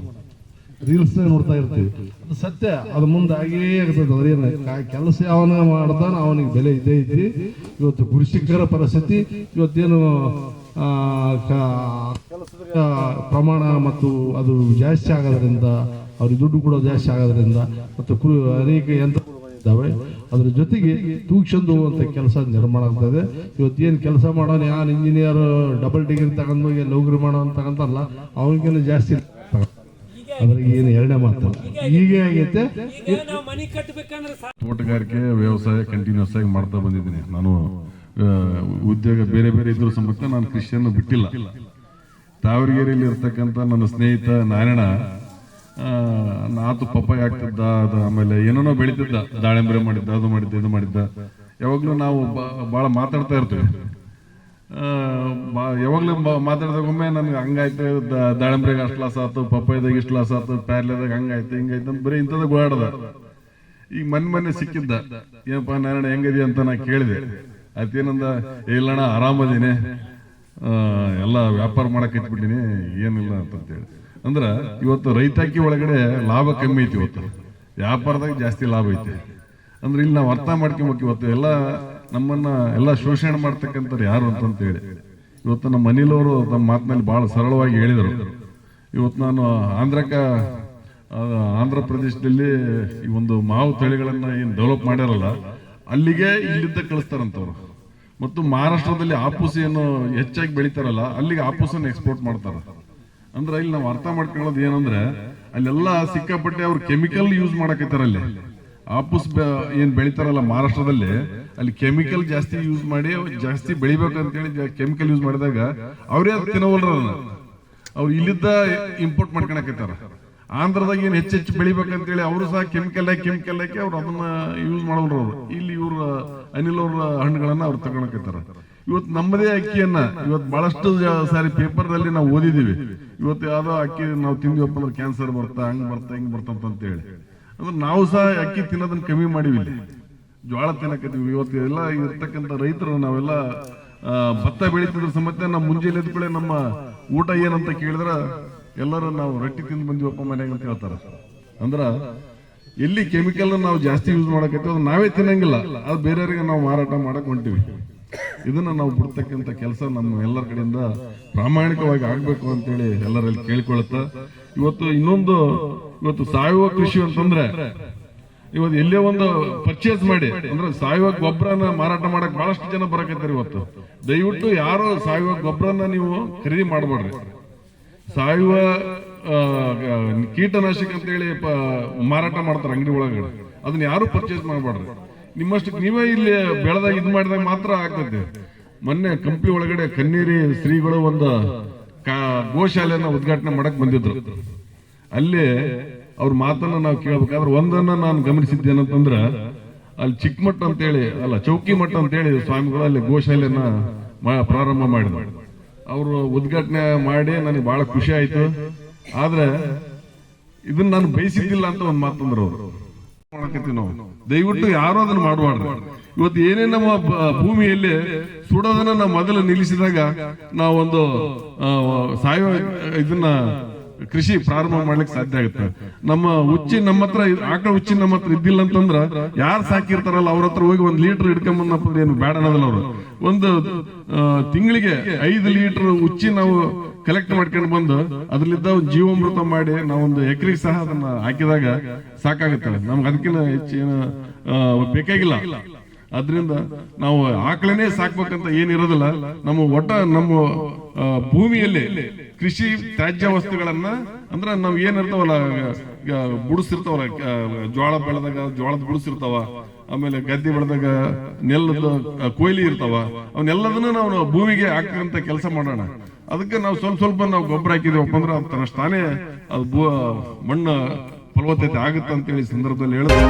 B: ರೀಲ್ಸ್ ನೋಡ್ತಾ ಇರ್ತೀವಿ. ಅದು ಸತ್ಯ, ಅದು ಮುಂದೆ ಆಗೇ ಆಗ್ತದೆ. ಅದ್ರೇನು ಕೆಲಸ ಅವನ ಮಾಡ್ತಾನೆ ಅವನಿಗೆ ಬೆಲೆ ಇದ್ದೇ ಇದ್ದಿ. ಇವತ್ತು ಕೃಷಿಕರ ಪರಿಸ್ಥಿತಿ ಇವತ್ತೇನು ಕೆಲಸದ ಪ್ರಮಾಣ ಮತ್ತು ಅದು ಜಾಸ್ತಿ ಆಗೋದ್ರಿಂದ ಅವ್ರಿಗೆ ದುಡ್ಡು ಕೂಡ ಜಾಸ್ತಿ ಆಗೋದ್ರಿಂದ ಮತ್ತು ಅನೇಕ ಯಂತ್ರಗಳು ಇದ್ದಾವೆ. ಅದ್ರ ಜೊತೆಗೆ ತೂಕ್ಷಂದು ಹೋಗುವಂಥ ಕೆಲಸ ನಿರ್ಮಾಣ ಆಗ್ತದೆ. ಇವತ್ತೇನು ಕೆಲಸ ಮಾಡೋನು ಯಾರು ಇಂಜಿನಿಯರ್ ಡಬಲ್ ಡಿಗ್ರಿ ತಗೊಂಡೋಗಿ ನೌಕರಿ ಮಾಡೋ ಅಂತಕ್ಕಂಥಲ್ಲ, ಅವನಿಗೇನು ಜಾಸ್ತಿ ಅದ್ರಿಗೆ ಏನು ಎರಡನೇ ಮಾತು ಹೀಗೆ ಆಗೈತೆ.
J: ತೋಟಗಾರಿಕೆ ವ್ಯವಸಾಯ ಕಂಟಿನ್ಯೂಸ್ ಆಗಿ ಮಾಡ್ತಾ ಬಂದಿದ್ದೀನಿ. ನಾನು ಉದ್ಯೋಗ ಬೇರೆ ಬೇರೆ ಇದ್ರು ಸಮೇತ ನಾನು ಕೃಷಿಯನ್ನು ಬಿಟ್ಟಿಲ್ಲ. ತಾವರಗೆರೆಯಲ್ಲಿ ಇರ್ತಕ್ಕಂಥ ನನ್ನ ಸ್ನೇಹಿತ ನಾರಾಯಣ ಆತು ಪಪ್ಪಾಯಿ ಆಗ್ತಿದ್ದ, ಅದು ಆಮೇಲೆ ಏನೇನೋ ಬೆಳೀತಿದ್ದ, ದಾಳಿಂಬೆ ಮಾಡಿದ್ದ, ಅದು ಮಾಡಿದ್ದ, ಇದು ಮಾಡಿದ್ದ. ಯಾವಾಗಲೂ ನಾವು ಭಾಳ ಮಾತಾಡ್ತಾ ಇರ್ತೀವಿ. ಯಾವಾಗಲೂ ಮಾತಾಡಿದಾಗೊಮ್ಮೆ ನನಗೆ ಹಂಗಾಯ್ತು, ದಾಳಿಂಬ್ರೆಗೆ ಅಷ್ಟು ಲಾಸ್ ಆಯ್ತು, ಪಪ್ಪಾಯಿದಾಗ ಇಷ್ಟು ಲಾಸ್ ಆಯ್ತು, ಪ್ಯಾರ್ಲೆದಾಗ ಹಂಗಾಯ್ತು ಹಿಂಗಾಯ್ತು ಅಂತ ಬರೀ ಇಂಥದ್ದು ಗೋಳಾಡದ. ಈಗ ಮೊನ್ನೆ ಸಿಕ್ಕಿದ್ದ, ಏನಪ್ಪ ನಾರಾಯಣ ಹೆಂಗದಿ ಅಂತ ನಾ ಕೇಳಿದೆ. ಆಯ್ತೇನಂದ, ಇಲ್ಲಣ್ಣ ಆರಾಮದೀನಿ, ಎಲ್ಲ ವ್ಯಾಪಾರ ಮಾಡಕ್ಕೆ ಇಟ್ಬಿಟ್ಟಿನಿ, ಏನಿಲ್ಲ ಅಂತೇಳಿ. ಅಂದ್ರೆ ಇವತ್ತು ರೈತಾಕಿ ಒಳಗಡೆ ಲಾಭ ಕಮ್ಮಿ ಐತಿ, ಇವತ್ತು ವ್ಯಾಪಾರದಾಗ ಜಾಸ್ತಿ ಲಾಭ ಐತಿ. ಅಂದ್ರೆ ಇಲ್ಲಿ ನಾವು ಅರ್ಥ ಮಾಡ್ಕೊಬೇಕು, ಇವತ್ತು ಎಲ್ಲ ನಮ್ಮನ್ನ ಎಲ್ಲ ಶೋಷಣೆ ಮಾಡ್ತಕ್ಕಂಥವ್ರು ಯಾರು ಅಂತಂತೇಳಿ. ಇವತ್ತು ನಮ್ಮ ಅನಿಲ್ ಅವರು ನಮ್ಮ ಮಾತಿನಲ್ಲಿ ಬಹಳ ಸರಳವಾಗಿ ಹೇಳಿದರು. ಇವತ್ತು ನಾನು ಆಂಧ್ರ ಪ್ರದೇಶದಲ್ಲಿ ಈ ಒಂದು ಮಾವು ತಳಿಗಳನ್ನ ಏನು ಡೆವಲಪ್ ಮಾಡ್ಯಾರಲ್ಲ, ಅಲ್ಲಿಗೆ ಇಲ್ಲಿದ್ದ ಕಳಿಸ್ತಾರಂತವ್ರು. ಮತ್ತು ಮಹಾರಾಷ್ಟ್ರದಲ್ಲಿ ಆಪೂಸ್ ಏನು ಹೆಚ್ಚಾಗಿ ಬೆಳಿತಾರಲ್ಲ, ಅಲ್ಲಿಗೆ ಆಪೂಸನ್ನು ಎಕ್ಸ್ಪೋರ್ಟ್ ಮಾಡ್ತಾರೆ. ಅಂದ್ರೆ ಇಲ್ಲಿ ನಾವು ಅರ್ಥ ಮಾಡ್ಕೊಳ್ಳೋದು ಏನಂದ್ರೆ, ಅಲ್ಲೆಲ್ಲ ಸಿಕ್ಕಾಪಟ್ಟೆ ಅವ್ರು ಕೆಮಿಕಲ್ ಯೂಸ್ ಮಾಡಕತ್ತಾರ. ಅಲ್ಲಿ ಆಪೂಸ್ ಏನ್ ಬೆಳಿತಾರಲ್ಲ ಮಹಾರಾಷ್ಟ್ರದಲ್ಲಿ, ಅಲ್ಲಿ ಕೆಮಿಕಲ್ ಜಾಸ್ತಿ ಯೂಸ್ ಮಾಡಿ ಜಾಸ್ತಿ ಬೆಳಿಬೇಕಂತೇಳಿ ಕೆಮಿಕಲ್ ಯೂಸ್ ಮಾಡಿದಾಗ ಅವರೇ ಅದು ತಿನ್ನವಲ್ರ, ಅವ್ರು ಇಲ್ಲಿದ್ದ ಇಂಪೋರ್ಟ್ ಮಾಡ್ಕೊಳಕತ್ತಾರ. ಆಂಧ್ರದಾಗ ಏನು ಹೆಚ್ಚೆಚ್ಚು ಬೆಳಿಬೇಕಂತೇಳಿ ಅವರು ಸಹ ಕೆಮಿಕಲ್ ಹಾಕಿ ಅವ್ರು ಅದನ್ನ ಯೂಸ್ ಮಾಡಲ್ರು. ಅವ್ರು ಇಲ್ಲಿ ಇವ್ರ ಅನಿಲ್ ಅವ್ರ ಹಣ್ಣುಗಳನ್ನ ಅವ್ರು ತಗೊಳಕತ್ತಾರ. ಇವತ್ತು ನಮ್ಮದೇ ಅಕ್ಕಿಯನ್ನ ಇವತ್ತು ಬಹಳಷ್ಟು ಸಾರಿ ಪೇಪರ್ದಲ್ಲಿ ನಾವು ಓದಿದೀವಿ. ಇವತ್ತು ಯಾವ್ದೋ ಅಕ್ಕಿ ನಾವು ತಿಂದಿವಪ್ಪ ಅಂದ್ರೆ ಕ್ಯಾನ್ಸರ್ ಬರ್ತಾ, ಹಂಗ್ ಬರ್ತಾ, ಹಿಂಗ್ ಬರ್ತಂತ ಹೇಳಿ. ಅಂದ್ರೆ ನಾವು ಸಹ ಅಕ್ಕಿ ತಿನ್ನೋದನ್ನ ಕಮ್ಮಿ ಮಾಡಿವಿ, ಜೋಳ ತಿನ್ನಕತ್ತೀವಿ. ಇವತ್ತು ಎಲ್ಲ ಇರ್ತಕ್ಕಂಥ ರೈತರು ನಾವೆಲ್ಲ ಭತ್ತ ಬೆಳಿತಿದ್ರ ಸಮೇತ ನಮ್ಮ ಮುಂಜಾನೆ ಎದ್ದ ಕೂಡ ನಮ್ಮ ಊಟ ಏನಂತ ಕೇಳಿದ್ರ ಎಲ್ಲರೂ ನಾವು ರೊಟ್ಟಿ ತಿಂದು ಬಂದಿವಪ್ಪ ಮನೆಗೆ ಅಂತ ಹೇಳ್ತಾರ. ಅಂದ್ರ ಎಲ್ಲಿ ಕೆಮಿಕಲ್ ನಾವು ಜಾಸ್ತಿ ಯೂಸ್ ಮಾಡಕತ್ತೀವಿ ಅದು ನಾವೇ ತಿನ್ನಂಗಿಲ್ಲ, ಅದು ಬೇರೆಯವರಿಗೆ ನಾವು ಮಾರಾಟ ಮಾಡಕ್ ಹೊಂಟಿವಿ. ಇದನ್ನ ನಾವು ಬಿಡ್ತಕ್ಕಂಥ ಕೆಲಸ ನಮ್ಮ ಎಲ್ಲರ ಕಡೆಯಿಂದ ಪ್ರಾಮಾಣಿಕವಾಗಿ ಆಗ್ಬೇಕು ಅಂತೇಳಿ ಎಲ್ಲರಲ್ಲಿ ಕೇಳಿಕೊಳ್ಳುತ್ತ, ಇವತ್ತು ಇನ್ನೊಂದು ಇವತ್ತು ಸಾವಯವ ಕೃಷಿ ಅಂತಂದ್ರೆ ಇವತ್ತು ಎಲ್ಲೇ ಒಂದು ಪರ್ಚೇಸ್ ಮಾಡಿ ಅಂದ್ರೆ ಸಾವಯವ ಗೊಬ್ಬರನ ಮಾರಾಟ ಮಾಡಕ್ ಬಹಳಷ್ಟು ಜನ ಬರಕತ್ತಾರೆ. ಇವತ್ತು ದಯವಿಟ್ಟು ಯಾರು ಸಾವಯವ ಗೊಬ್ಬರನ ನೀವು ಖರೀದಿ ಮಾಡಬೇಡ್ರಿ. ಸಾವಯವ ಕೀಟನಾಶಕ ಅಂತೇಳಿ ಮಾರಾಟ ಮಾಡ್ತಾರೆ ಅಂಗಡಿ ಒಳಗಡೆ, ಅದನ್ನ ಯಾರು ಪರ್ಚೇಸ್ ಮಾಡಬೇಡ್ರಿ. ನಿಮ್ಮಷ್ಟಕ್ಕೆ ನೀವೇ ಇಲ್ಲಿ ಬೆಳೆದಾಗ ಇದ್ ಮಾಡಿದಾಗ ಮಾತ್ರ ಆಗ್ತದೆ. ಮೊನ್ನೆ ಕಂಪ್ನಿ ಒಳಗಡೆ ಕನ್ನೇರಿ ಶ್ರೀಗಳು ಒಂದು ಗೋಶಾಲೆಯನ್ನ ಉದ್ಘಾಟನೆ ಮಾಡಕ್ ಬಂದಿದ್ರು. ಅಲ್ಲಿ ಅವ್ರ ಮಾತನ್ನ ನಾವು ಕೇಳ್ಬೇಕಾದ್ರೆ ಒಂದನ್ನ ನಾನು ಗಮನಿಸಿದ್ದೇನಂತಂದ್ರ, ಅಲ್ಲಿ ಚಿಕ್ಕಮಠ ಅಂತೇಳಿ ಅಲ್ಲ ಚೌಕಿಮಠ ಅಂತೇಳಿ ಸ್ವಾಮಿಗಳು ಅಲ್ಲಿ ಗೋಶಾಲೆಯನ್ನ ಪ್ರಾರಂಭ ಮಾಡಿದ್ರು. ಅವರು ಉದ್ಘಾಟನೆ ಮಾಡಿ ನನಗೆ ಬಹಳ ಖುಷಿ ಆಯ್ತು. ಆದ್ರೆ ಇದನ್ನ ನಾನು ಬಯಸಿದ್ದಿಲ್ಲ ಅಂತ ಒಂದು ಮಾತಂದ್ರು ಅವರು. ನಾವು ದಯವಿಟ್ಟು ಯಾರು ಅದನ್ನ ಮಾಡಬಾರ್ದು. ಇವತ್ತು ಏನೇ ನಮ್ಮ ಭೂಮಿಯಲ್ಲಿ ಸುಡೋದನ್ನ ನಾವು ಮೊದಲು ನಿಲ್ಲಿಸಿದಾಗ ನಾವೊಂದು ಸಾವಯವ ಇದನ್ನ ಕೃಷಿ ಪ್ರಾರಂಭ ಮಾಡ್ಲಿಕ್ಕೆ ಸಾಧ್ಯ ಆಗುತ್ತೆ. ನಮ್ಮ ಹುಚ್ಚಿ ನಮ್ಮ ಹತ್ರ ಆಕಳ ಹುಚ್ಚಿ ನಮ್ಮ ಹತ್ರ ಇದ್ದಿಲ್ಲ ಅಂತಂದ್ರ ಯಾರು ಸಾಕಿರ್ತಾರಲ್ಲ ಅವ್ರ ಹತ್ರ ಹೋಗಿ 1 ಲೀಟರ್ ಹಿಡ್ಕೊಂಬಂದಪ್ಪ ಏನು ಬೇಡ ಅನ್ನೋದಲ್ಲ. ಅವರು ಒಂದು ತಿಂಗಳಿಗೆ 5 ಲೀಟರ್ ಹುಚ್ಚಿ ನಾವು ಕಲೆಕ್ಟ್ ಮಾಡ್ಕೊಂಡು ಬಂದು ಅದ್ರಲ್ಲಿದ್ದ ಜೀವಾಮೃತ ಮಾಡಿ ನಾವೊಂದು ಎಕರೆಗೆ ಸಹ ಅದನ್ನ ಹಾಕಿದಾಗ ಸಾಕಾಗುತ್ತೆ. ನಮ್ಗೆ ಅದಕ್ಕಿಂತ ಹೆಚ್ಚೇನು ಬೇಕಾಗಿಲ್ಲ. ಅದ್ರಿಂದ ನಾವು ಆಕಳನೇ ಸಾಕ್ಬೇಕಂತ ಏನಿರೋದಿಲ್ಲ. ನಮ್ಮ ನಮ್ಮ ಭೂಮಿಯಲ್ಲಿ ಕೃಷಿ ತ್ಯಾಜ್ಯ ವಸ್ತುಗಳನ್ನ ಅಂದ್ರೆ ನಾವ್ ಏನಿರ್ತಾವಲ್ಲ, ಬುಡಿಸಿರ್ತಾವಲ್ಲ, ಜೋಳ ಬೆಳೆದಾಗ ಜೋಳದ ಬುಡಿಸಿರ್ತಾವ, ಆಮೇಲೆ ಗದ್ದೆ ಬೆಳೆದಾಗ ನೆಲ್ಲದ ಕೊಯ್ಲಿ ಇರ್ತಾವ, ಅವನ್ನೆಲ್ಲದನ್ನು ನಾವು ಭೂಮಿಗೆ ಹಾಕಂತ ಕೆಲಸ ಮಾಡೋಣ. ಅದಕ್ಕೆ ನಾವು ಸ್ವಲ್ಪ ನಾವು ಗೊಬ್ಬರ ಹಾಕಿದೇವಪ್ಪ ಅಂದ್ರೆ ತನ್ನಷ್ಟಾನೇ ಅದು ಮಣ್ಣು ಫಲವತ್ತತೆ ಆಗುತ್ತೆ ಅಂತೇಳಿ ಸಂದರ್ಭದಲ್ಲಿ ಹೇಳಿದ್ರೆ